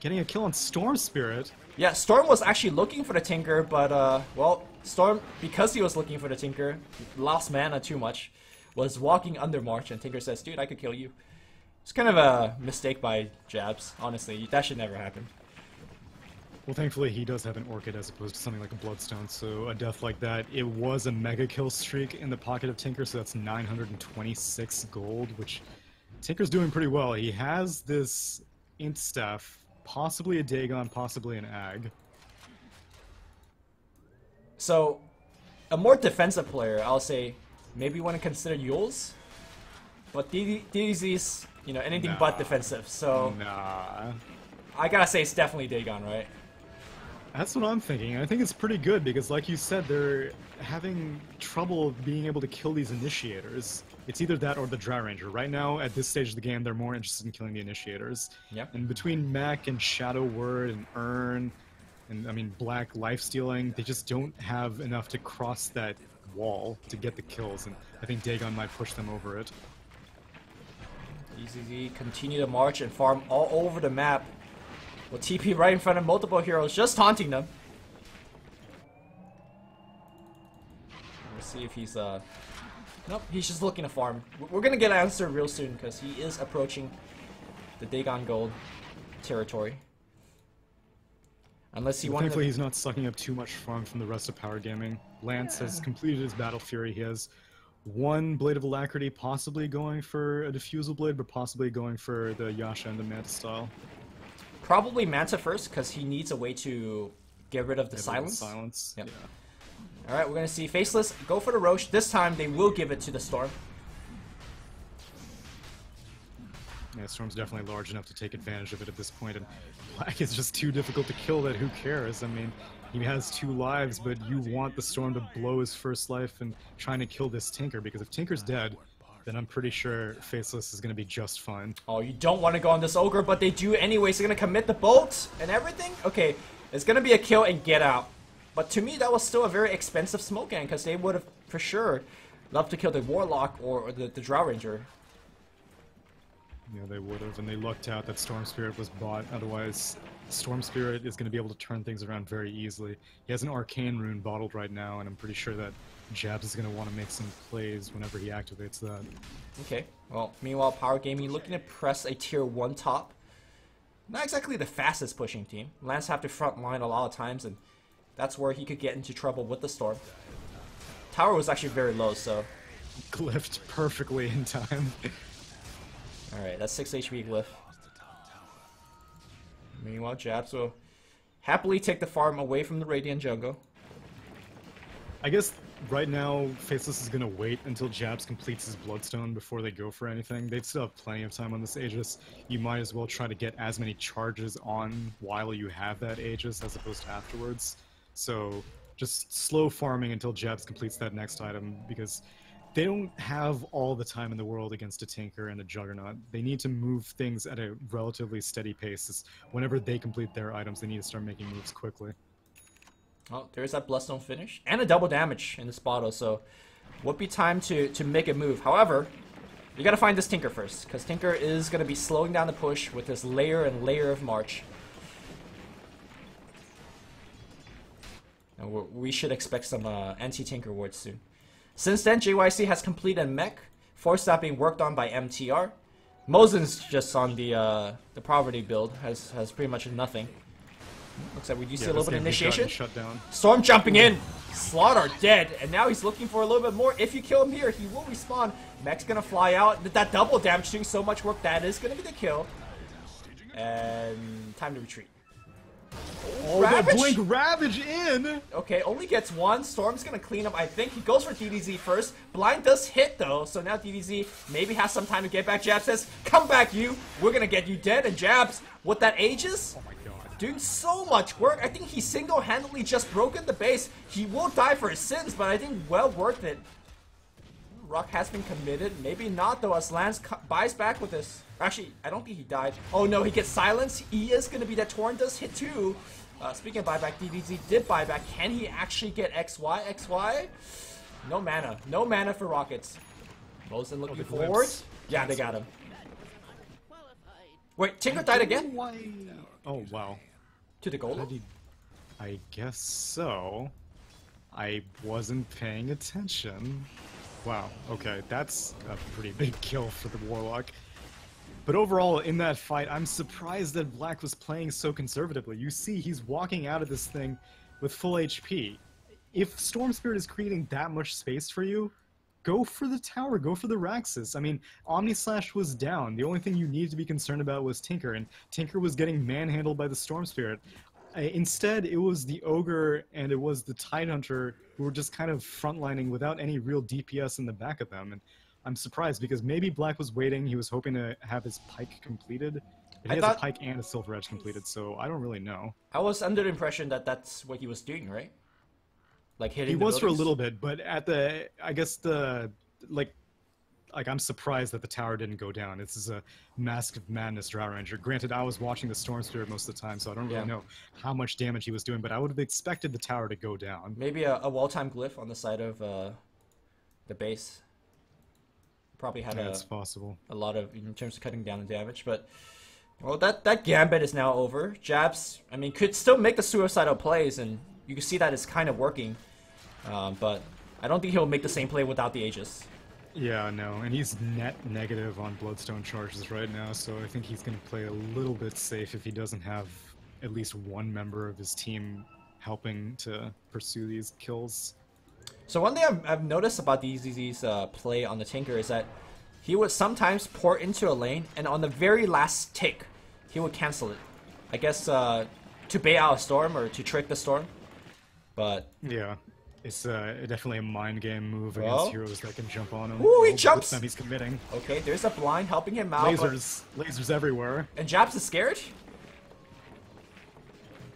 B: getting a kill on Storm Spirit.
A: Yeah, Storm was actually looking for the Tinker, but well, Storm, because he was looking for the Tinker, lost mana too much, was walking under March, and Tinker says, dude, I could kill you. It's kind of a mistake by Jabs, honestly. That should never happen.
B: Well, thankfully he does have an Orchid as opposed to something like a Bloodstone, so a death like that, it was a mega kill streak in the pocket of Tinker, so that's 926 gold, which Tinker's doing pretty well. He has this Int Staff, possibly a Dagon, possibly an Ag.
A: So, a more defensive player, I'll say, maybe want to consider Yules, but DDZ's, you know, anything but defensive, so...
B: Nah.
A: I gotta say it's definitely Dagon, right?
B: That's what I'm thinking. I think it's pretty good because, like you said, they're having trouble being able to kill these initiators. It's either that or the Drow Ranger. Right now, at this stage of the game, they're more interested in killing the initiators.
A: Yep.
B: And between Mech and Shadow Word and Urn, and I mean Black Lifestealing, they just don't have enough to cross that wall to get the kills, and I think Dagon might push them over it.
A: EZZ continue to march and farm all over the map. With TP right in front of multiple heroes, just taunting them. Let's see if he's nope, he's just looking to farm. We're gonna get an answer real soon because he is approaching the Dagon Gold territory. Unless he wants.
B: Thankfully, he's not sucking up too much farm from the rest of Power Gaming. Lance has completed his Battle Fury. He has one Blade of Alacrity, possibly going for a Diffusal Blade, but possibly going for the Yasha and the Manta style.
A: Probably Manta first, because he needs a way to get rid of the silence.
B: Yep.
A: Yeah. Alright, we're going to see Faceless go for the Roche. This time, they will give it to the Storm.
B: Yeah, Storm's definitely large enough to take advantage of it at this point, and Black is just too difficult to kill that who cares? I mean, he has 2 lives, but you want the Storm to blow his first life and trying to kill this Tinker, because if Tinker's dead, then I'm pretty sure Faceless is going to be just fine.
A: Oh, you don't want to go on this Ogre, but they do anyway, so they're going to commit the bolt and everything? Okay, it's going to be a kill and get out. But to me, that was still a very expensive smoke gang, because they would have, for sure, loved to kill the Warlock or the Drow Ranger.
B: Yeah, they would have, and they lucked out that Storm Spirit was bought. Otherwise, Storm Spirit is going to be able to turn things around very easily. He has an Arcane Rune bottled right now, and I'm pretty sure that Jabs is going to want to make some plays whenever he activates that.
A: Okay, well, meanwhile, Power Gaming looking to press a tier 1 top. Not exactly the fastest pushing team. Lance have to front line a lot of times, and that's where he could get into trouble with the Storm. Tower was actually very low, so...
B: Glyphed perfectly in time.
A: Alright, that's 6 HP glyph. Meanwhile, Jabs will happily take the farm away from the Radiant jungle.
B: I guess right now, Faceless is going to wait until Jabs completes his Bloodstone before they go for anything. They still have plenty of time on this Aegis. You might as well try to get as many charges on while you have that Aegis as opposed to afterwards. So just slow farming until Jabs completes that next item, because they don't have all the time in the world against a Tinker and a Juggernaut. They need to move things at a relatively steady pace. Whenever they complete their items, they need to start making moves quickly.
A: Oh, there's that Bloodstone finish. And a double damage in this bottle, so would be time to make a move. However, you gotta find this Tinker first, because Tinker is gonna be slowing down the push with this layer and layer of March. And we should expect some anti-Tinker wards soon. Since then, JYC has completed a mech, force that being worked on by MTR. Mosen's just on the poverty build, has pretty much nothing. Looks like we do see a little bit of initiation.
B: Shut down.
A: Storm jumping in, Slaughter dead, and now he's looking for a little bit more. If you kill him here, he will respawn. Mech's gonna fly out. That double damage doing so much work, that is gonna be the kill. And time to retreat.
B: Oh, that Blink Ravage in!
A: Okay, only gets one. Storm's gonna clean up, I think. He goes for DDZ first. Blind does hit, though, so now DDZ maybe has some time to get back. Jabs says, come back, you! We're gonna get you dead. And Jabs, with that Aegis,
B: oh my God,
A: doing so much work. I think he single-handedly just broken the base. He will die for his sins, but I think well worth it. Rock has been committed. Maybe not, though, as Lance buys back with this. Actually, I don't think he died. Oh, no, he gets silenced. He is going to be that Torrent does hit, too. Speaking of buyback, DDZ did buyback. Can he actually get XY? XY? No mana. No mana for Rockets. Mosen looking forward. Yeah, they got him. Wait, Tinker died again?
B: Why? Oh, wow.
A: To the golem?
B: I guess so. I wasn't paying attention. Wow, okay, that's a pretty big kill for the Warlock. But overall, in that fight, I'm surprised that Black was playing so conservatively. You see, he's walking out of this thing with full HP. If Storm Spirit is creating that much space for you, go for the tower, go for the Raxus. I mean, Omnislash was down. The only thing you needed to be concerned about was Tinker, and Tinker was getting manhandled by the Storm Spirit. Instead, it was the Ogre and it was the Tidehunter who were just kind of frontlining without any real DPS in the back of them. And I'm surprised because maybe Black was waiting. He was hoping to have his Pike completed. But he has a Pike and a Silver Edge completed, so I don't really know.
A: I was under the impression that that's what he was doing, right? Like hitting.
B: He was for a little bit, but at the, I guess the, like I'm surprised that the tower didn't go down. This is a Mask of Madness Drow Ranger. Granted, I was watching the Storm Spirit most of the time, so I don't really know how much damage he was doing, but I would have expected the tower to go down.
A: Maybe a wall-time glyph on the side of the base. Probably had
B: that's possible.
A: A lot of, in terms of cutting down the damage, but well, that gambit is now over. Jabs, I mean, could still make the suicidal plays, and you can see that it's kind of working, but I don't think he'll make the same play without the Aegis.
B: Yeah, no, and he's net negative on Bloodstone charges right now, so I think he's going to play a little bit safe if he doesn't have at least one member of his team helping to pursue these kills.
A: So one thing I've noticed about DZZ's play on the Tinker is that he would sometimes port into a lane, and on the very last tick, he would cancel it. I guess to bait out a storm or to trick the storm. But
B: yeah, it's definitely a mind game move against heroes that can jump on him.
A: Ooh, he jumps!
B: He's committing.
A: Okay, there's a blind helping him out.
B: Lasers everywhere.
A: And Japs is scared.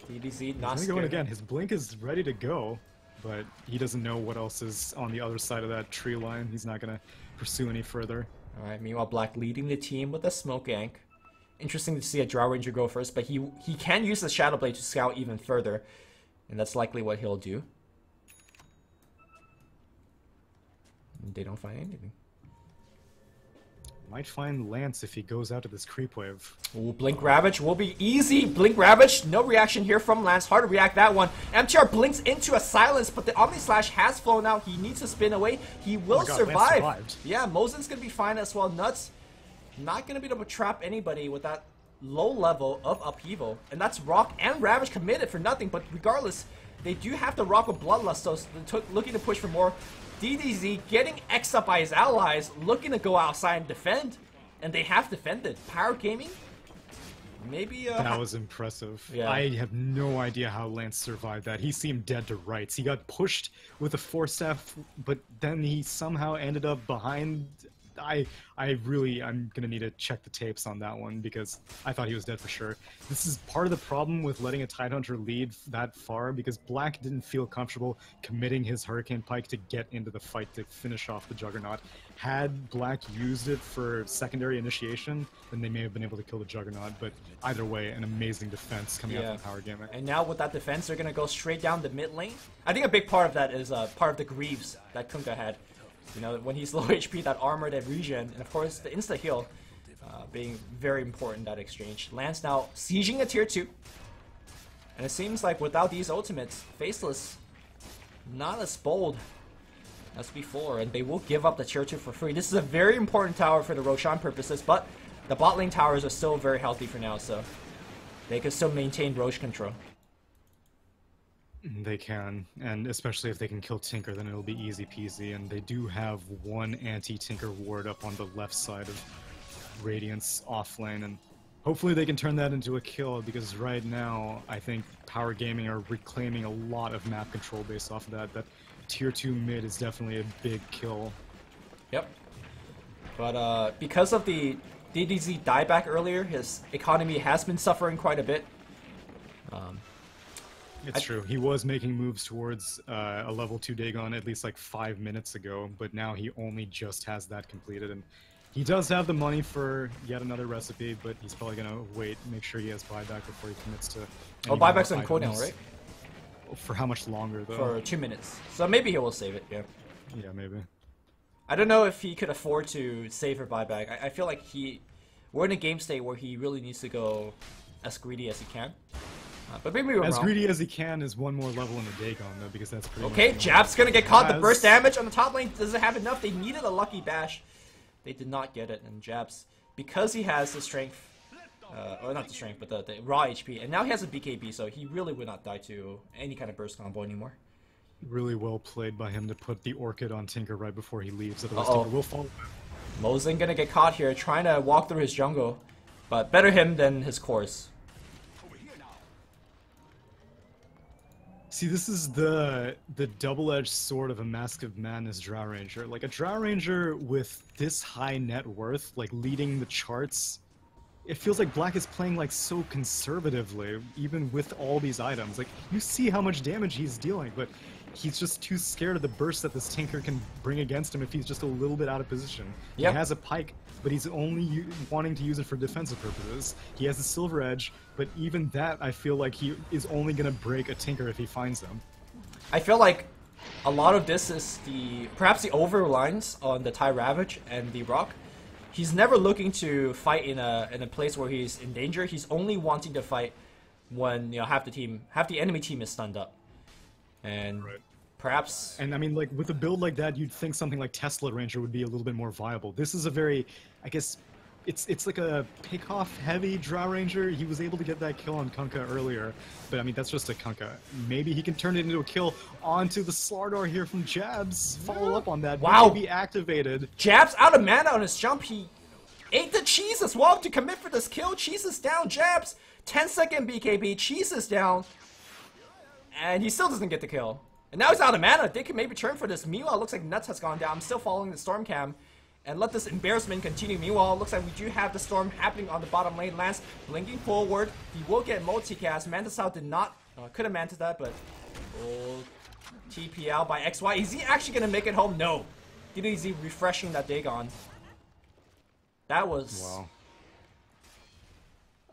A: DDZ not
B: He's
A: scared.
B: going again. His blink is ready to go, but he doesn't know what else is on the other side of that tree line. He's not going to pursue any further.
A: Alright, meanwhile Black leading the team with a smoke gank. Interesting to see a Drow Ranger go first, but he can use the Shadow Blade to scout even further. And that's likely what he'll do. They don't find anything.
B: Might find Lance if he goes out to this creep wave.
A: Ooh, Blink Ravage will be easy. Blink Ravage, no reaction here from Lance. Hard to react that one. MTR blinks into a silence, but the Omni Slash has flown out. He needs to spin away. He will survive. Yeah, Mosen's gonna be fine as well. Nuts, not gonna be able to trap anybody with that low level of upheaval. And that's Rock and Ravage committed for nothing, but regardless, they do have to rock with Bloodlust, so looking to push for more. DDZ getting X'd up by his allies, looking to go outside and defend, and they have defended. Power Gaming, maybe.
B: That was impressive.
A: Yeah.
B: I have no idea how Lance survived that. He seemed dead to rights. He got pushed with a Force Staff, but then he somehow ended up behind. I'm gonna need to check the tapes on that one because I thought he was dead for sure. This is part of the problem with letting a Tidehunter lead that far because Black didn't feel comfortable committing his Hurricane Pike to get into the fight to finish off the Juggernaut. Had Black used it for secondary initiation, then they may have been able to kill the Juggernaut, but either way, an amazing defense coming out from Power Gaming.
A: And now with that defense, they're gonna go straight down the mid lane. I think a big part of that is part of the Greaves that Kunkka had. You know, when he's low HP, that armor, that regen, and of course the insta heal being very important, that exchange. Lance now sieging a tier 2. And it seems like without these ultimates, Faceless not as bold as before, and they will give up the tier 2 for free. This is a very important tower for the Roshan purposes, but the bot lane towers are still very healthy for now, so they can still maintain Roche control.
B: They can, and especially if they can kill Tinker, then it'll be easy peasy, and they do have one anti-Tinker ward up on the left side of Radiance offlane, and hopefully they can turn that into a kill, because right now, I think Power Gaming are reclaiming a lot of map control based off of that. That tier 2 mid is definitely a big kill.
A: Yep. But because of the DDZ dieback earlier, his economy has been suffering quite a bit.
B: It's true. He was making moves towards a level 2 Dagon at least like 5 minutes ago, but now he only just has that completed. And he does have the money for yet another recipe, but he's probably going to wait, make sure he has buyback before he commits to.
A: Oh, buyback's on cooldown, right?
B: For how much longer, though?
A: For 2 minutes. So maybe he will save it, yeah.
B: Yeah, maybe.
A: I don't know if he could afford to save for buyback. I feel like we're in a game state where he really needs to go as greedy as he can. But maybe we're
B: as
A: wrong.
B: greedy as he can is one more level in the Dagon, though, because that's pretty
A: okay, Jap's gonna get caught. The burst damage on the top lane doesn't have enough. They needed a lucky bash. They did not get it, and Jap's, because he has the strength, or not the strength, but the raw HP, and now he has a BKB, so he really would not die to any kind of burst combo anymore.
B: Really well played by him to put the Orchid on Tinker right before he leaves, otherwise Tinker will fall.
A: Mosen gonna get caught here, trying to walk through his jungle, but better him than his course.
B: See, this is the double-edged sword of a Mask of Madness Drow Ranger. Like, a Drow Ranger with this high net worth, like, leading the charts, it feels like Black is playing, like, so conservatively, even with all these items. Like, you see how much damage he's dealing, but he's just too scared of the burst that this Tinker can bring against him if he's just a little bit out of position. Yep. He has a pike, but he's only wanting to use it for defensive purposes. He has a Silver Edge, but even that, I feel like he is only going to break a Tinker if he finds them.
A: I feel like a lot of this is perhaps the over-reliance on the Tie Ravage and the Rock. He's never looking to fight in a place where he's in danger. He's only wanting to fight when half the enemy team is stunned up. And Perhaps.
B: And I mean, like, with a build like that, you'd think something like Tesla Ranger would be a little bit more viable. This is a very, I guess, it's like a pick-off heavy Drow Ranger. He was able to get that kill on Kunkka earlier, but I mean, that's just a Kunkka. Maybe he can turn it into a kill onto the Slardar here from Jabs. Follow up on that.
A: Wow.
B: BKB activated.
A: Jabs out of mana on his jump. He ate the cheese as well to commit for this kill. Cheese is down. Jabs, 10-second BKB. Cheese is down. And he still doesn't get the kill. And now he's out of mana. They can maybe turn for this. Meanwhile, it looks like Nuts has gone down. I'm still following the Storm Cam. And let this embarrassment continue. Meanwhile, it looks like we do have the Storm happening on the bottom lane. Lance blinking forward. He will get multicast. Mantis out did not. Could have mantis that, but... Oh, TP out by XY. Is he actually going to make it home? No. DDZ refreshing that Dagon. That was...
B: Wow.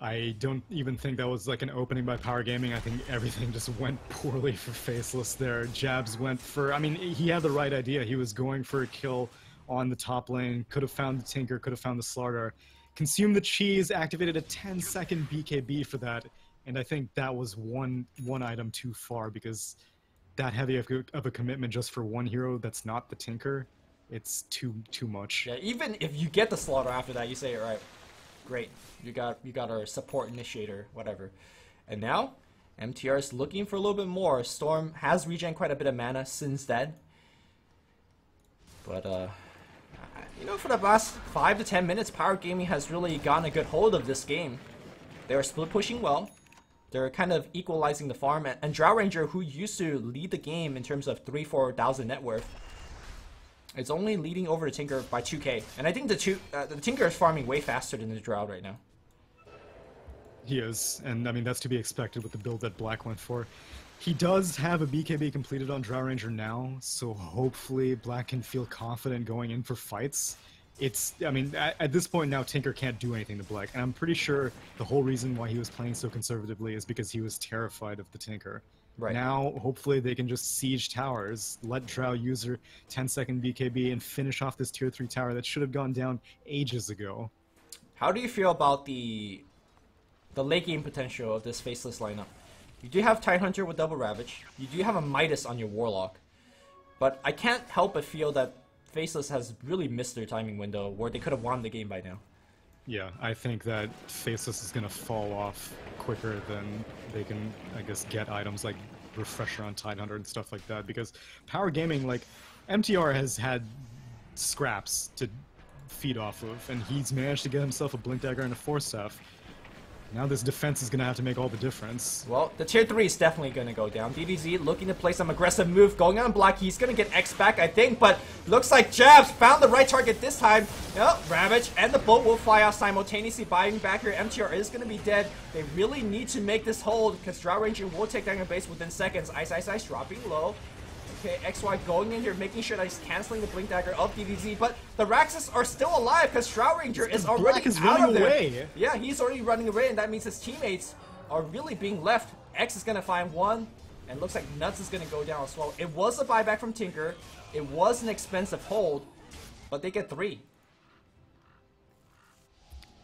B: I don't even think that was like an opening by Power Gaming. I think everything just went poorly for Faceless there. Jabs went for... I mean, he had the right idea. He was going for a kill on the top lane. Could have found the Tinker, could have found the Slardar. Consumed the cheese, activated a 10-second BKB for that. And I think that was one item too far, because that heavy of a commitment just for one hero that's not the Tinker, it's too much.
A: Yeah, even if you get the Slaughter after that, you say, all right, great. You got our support initiator, whatever. And now, MTR is looking for a little bit more. Storm has regen quite a bit of mana since then. But, you know, for the last 5 to 10 minutes, Power Gaming has really gotten a good hold of this game. They're split pushing well. They're kind of equalizing the farm. And Drow Ranger, who used to lead the game in terms of 3,000-4,000 net worth, it's only leading over the Tinker by 2k. And I think the Tinker is farming way faster than the Drow right now.
B: He is, and I mean, that's to be expected with the build that Black went for. He does have a BKB completed on Drow Ranger now, so hopefully Black can feel confident going in for fights. I mean, at this point now, Tinker can't do anything to Black, and I'm pretty sure the whole reason why he was playing so conservatively is because he was terrified of the Tinker. Right. Now, hopefully they can just siege towers, let Drow use her 10-second BKB, and finish off this tier 3 tower that should have gone down ages ago.
A: How do you feel about the late game potential of this Faceless lineup? You do have Tidehunter with Double Ravage. You do have a Midas on your Warlock. But I can't help but feel that Faceless has really missed their timing window where they could have won the game by now.
B: Yeah, I think that Faceless is going to fall off quicker than they can, I guess, get items like Refresher on Tidehunter and stuff like that. Because Power Gaming, like, MTR has had scraps to feed off of, and he's managed to get himself a Blink Dagger and a Force Staff. Now this defense is going to have to make all the difference.
A: Well, the tier 3 is definitely going to go down. DDZ looking to play some aggressive move, going on Black. He's going to get X back, I think, but looks like Jabs found the right target this time. Yep, Ravage and the bolt will fly out simultaneously, buying back here. MTR is going to be dead. They really need to make this hold, because Drow Ranger will take down your base within seconds. Ice dropping low. Okay, XY going in here, making sure that he's canceling the Blink Dagger of DDZ, but the Raxus are still alive because Drow Ranger is already out of there. Away. Yeah, he's already running away, and that means his teammates are really being left. X is going to find one, and looks like Nuts is going to go down as well. It was a buyback from Tinker. It was an expensive hold, but they get 3.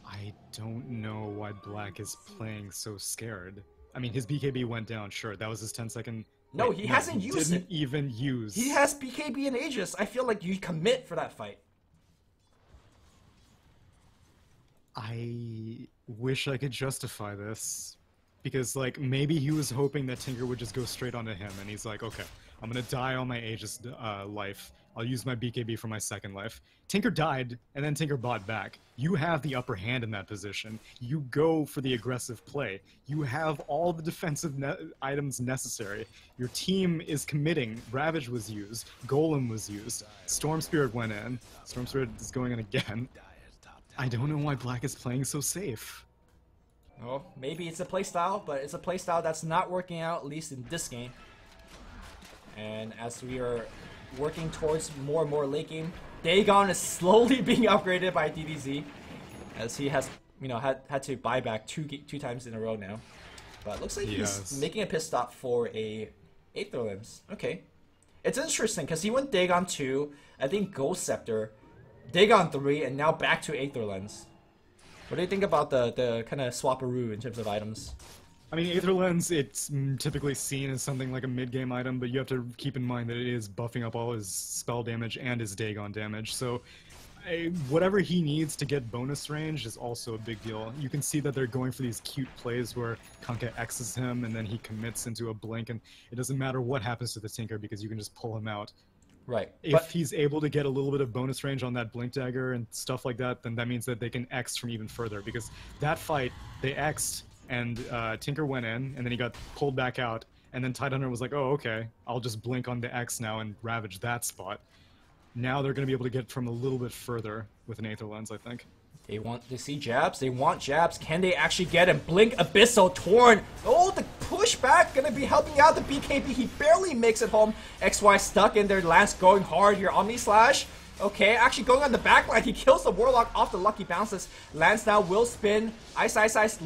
B: I don't know why Black is playing so scared. I mean, his BKB went down, sure. That was his 10-second...
A: No, he hasn't used it.
B: Didn't even use.
A: He has BKB in Aegis. I feel like you commit for that fight.
B: I wish I could justify this. Because, like, maybe he was hoping that Tinker would just go straight onto him, and he's like, okay, I'm gonna die on my Aegis life. I'll use my BKB for my second life. Tinker died, and then Tinker bought back. You have the upper hand in that position. You go for the aggressive play. You have all the defensive items necessary. Your team is committing. Ravage was used. Golem was used. Storm Spirit went in. Storm Spirit is going in again. I don't know why Black is playing so safe.
A: Well, maybe it's a playstyle, but it's a playstyle that's not working out, at least in this game. And as we are working towards more and more late game, Dagon is slowly being upgraded by DDZ, as he has, you know, had to buy back two times in a row now. But it looks like he's making a pit stop for a Aether Limbs. Okay, it's interesting because he went Dagon 2, I think Ghost Scepter, Dagon 3, and now back to Aether Lens. What do you think about the kind of swapperoo in terms of items?
B: I mean, Aether Lens, it's typically seen as something like a mid-game item, but you have to keep in mind that it is buffing up all his spell damage and his Dagon damage, so whatever he needs to get bonus range is also a big deal. You can see that they're going for these cute plays where Kanka X's him and then he commits into a blink, and it doesn't matter what happens to the Tinker because you can just pull him out.
A: Right.
B: If he's able to get a little bit of bonus range on that Blink Dagger and stuff like that, then that means that they can X from even further, because that fight, they X'd, and Tinker went in, and then he got pulled back out, and then Tidehunter was like, oh, okay, I'll just blink on the X now and ravage that spot. Now they're going to be able to get from a little bit further with an Aether Lens, I think.
A: They want to see jabs. They want jabs. Can they actually get him? Blink, Abyssal, Torn. Oh, the pushback going to be helping out the BKB. He barely makes it home. XY stuck in there. Lance going hard here. Omni Slash. Okay, actually going on the backline. He kills the Warlock off the lucky bounces. Lance now will spin. Ice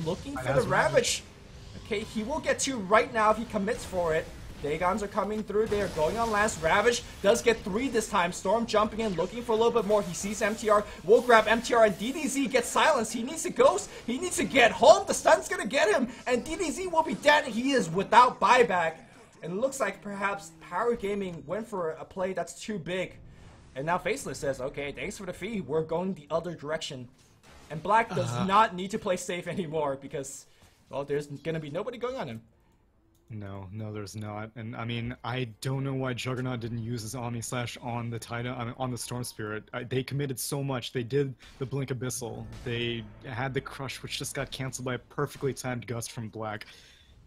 A: looking for the Ravage. Okay, he will get 2 right now if he commits for it. Dagons are coming through. They are going on Lance. Ravage does get 3 this time. Storm jumping in, looking for a little bit more. He sees MTR. Will grab MTR, and DDZ gets silenced. He needs a ghost. He needs to get home. The stun's going to get him, and DDZ will be dead. He is without buyback. And it looks like perhaps Power Gaming went for a play that's too big. And now Faceless says, okay, thanks for the fee. We're going the other direction. And Black does not need to play safe anymore because, well, there's going to be nobody going on him.
B: No, there's not. And I mean, I don't know why Juggernaut didn't use his Omni Slash on the Titan, I mean, on the Storm Spirit. They committed so much. They did the Blink Abyssal. They had the Crush, which just got canceled by a perfectly timed Gust from Black.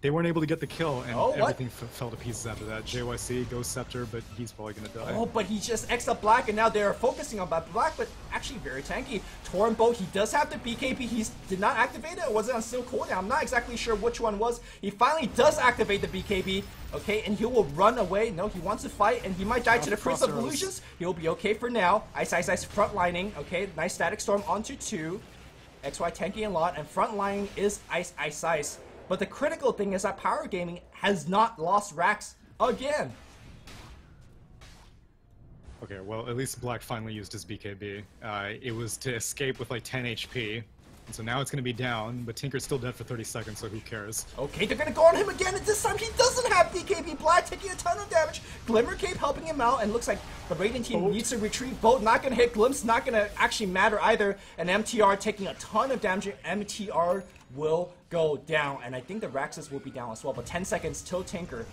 B: They weren't able to get the kill, and everything fell to pieces after that. JYC, Ghost Scepter, but he's probably gonna die.
A: Oh, but he just X'd up Black, and now they're focusing on Black, but actually very tanky. Torn Bolt, he does have the BKB. He did not activate it, or was it on still cooldown? I'm not exactly sure which one was. He finally does activate the BKB, okay, and he will run away. No, he wants to fight, and he might die to the Prince of Illusions. He'll be okay for now. Ice frontlining, okay, nice Static Storm onto 2. XY tanky a lot, and frontlining is Ice. But the critical thing is that Power Gaming has not lost racks again.
B: Okay, well, at least Black finally used his BKB. It was to escape with like 10 HP. And so now it's going to be down, but Tinker's still dead for 30 seconds, so who cares?
A: Okay, they're going to go on him again, and this time he doesn't have BKB. Black taking a ton of damage. Glimmer Cape helping him out, and looks like the Radiant team needs to retreat. Bolt not going to hit. Glimpse not going to actually matter either. And MTR taking a ton of damage. MTR will go down, and I think the Raxus will be down as well, but 10 seconds till Tinker.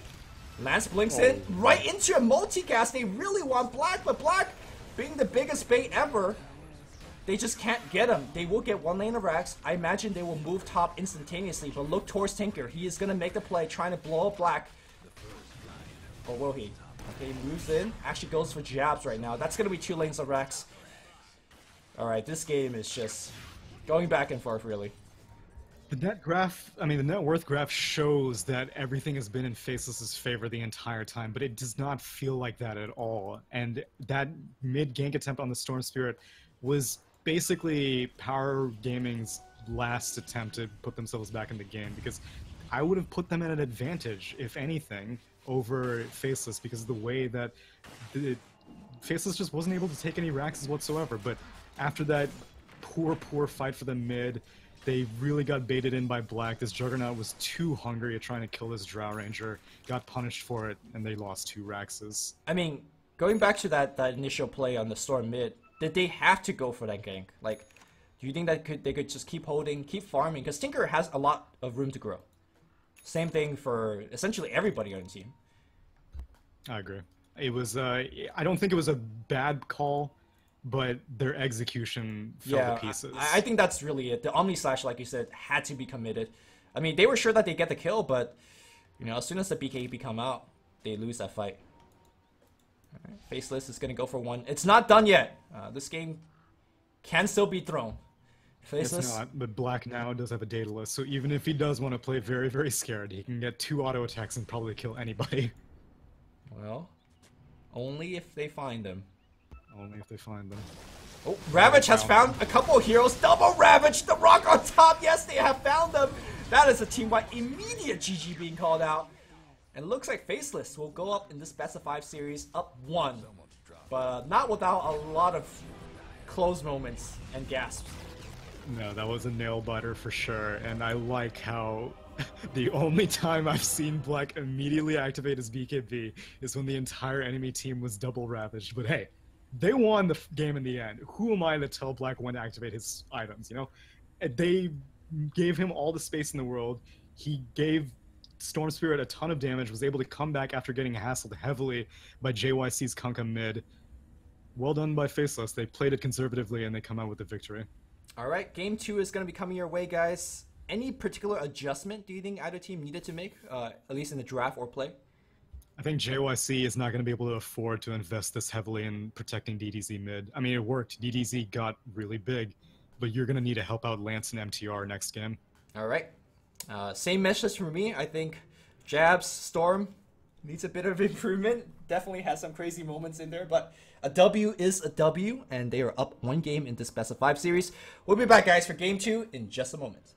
A: Lance blinks in right into a multicast. They really want Black, but Black, being the biggest bait ever, they just can't get him. They will get 1 lane of Rax. I imagine they will move top instantaneously, but look towards Tinker. He is going to make the play, trying to blow up Black. Or will he? Okay, he moves in. Actually goes for jabs right now. That's going to be 2 lanes of Rax. Alright, this game is just going back and forth, really.
B: The net graph, I mean, the net worth graph shows that everything has been in Faceless's favor the entire time, but it does not feel like that at all. And that mid-gank attempt on the Storm Spirit was basically Power Gaming's last attempt to put themselves back in the game, because I would have put them at an advantage, if anything, over Faceless, because of the way that Faceless just wasn't able to take any Raxes whatsoever. But after that poor fight for the mid, they really got baited in by Black. This Juggernaut was too hungry at trying to kill this Drow Ranger, got punished for it, and they lost 2 Raxes.
A: I mean, going back to that initial play on the Storm mid, did they have to go for that gank? Like, do you think that they could just keep holding, keep farming? Because Tinker has a lot of room to grow. Same thing for essentially everybody on the team.
B: I agree. It was, I don't think it was a bad call, but their execution fell to pieces.
A: I think that's really it. The Omni Slash, like you said, had to be committed. I mean, they were sure that they'd get the kill, but, you know, as soon as the BKB come out, they lose that fight. Right. Faceless is going to go for 1. It's not done yet. This game can still be thrown. Faceless.
B: It's not, but Black now does have a Daedalus, so even if he does want to play very, very scared, he can get 2 auto attacks and probably kill anybody.
A: Well, only if they find him.
B: Only if they find them.
A: Oh, Ravage has found a couple of heroes. Double Ravage, the rock on top. Yes, they have found them. That is a team-wide immediate GG being called out. And it looks like Faceless will go up in this best of 5 series up 1. But not without a lot of close moments and gasps.
B: No, that was a nail biter for sure. And I like how The only time I've seen Black immediately activate his BKB is when the entire enemy team was double ravaged. But hey, they won the game in the end. Who am I to tell Black when to activate his items, you know? They gave him all the space in the world. He gave Storm Spirit a ton of damage, was able to come back after getting hassled heavily by JYC's Kunkka mid. Well done by Faceless. They played it conservatively and they come out with the victory.
A: All right, game 2 is going to be coming your way, guys. Any particular adjustment do you think either team needed to make, at least in the draft or play?
B: I think JYC is not going to be able to afford to invest this heavily in protecting DDZ mid. I mean, it worked. DDZ got really big, but you're going to need to help out Lance and MTR next game.
A: All right. Same message for me. I think Jabs, Storm needs a bit of improvement. Definitely has some crazy moments in there, but a W is a W, and they are up 1 game in this best of 5 series. We'll be back, guys, for game 2 in just a moment.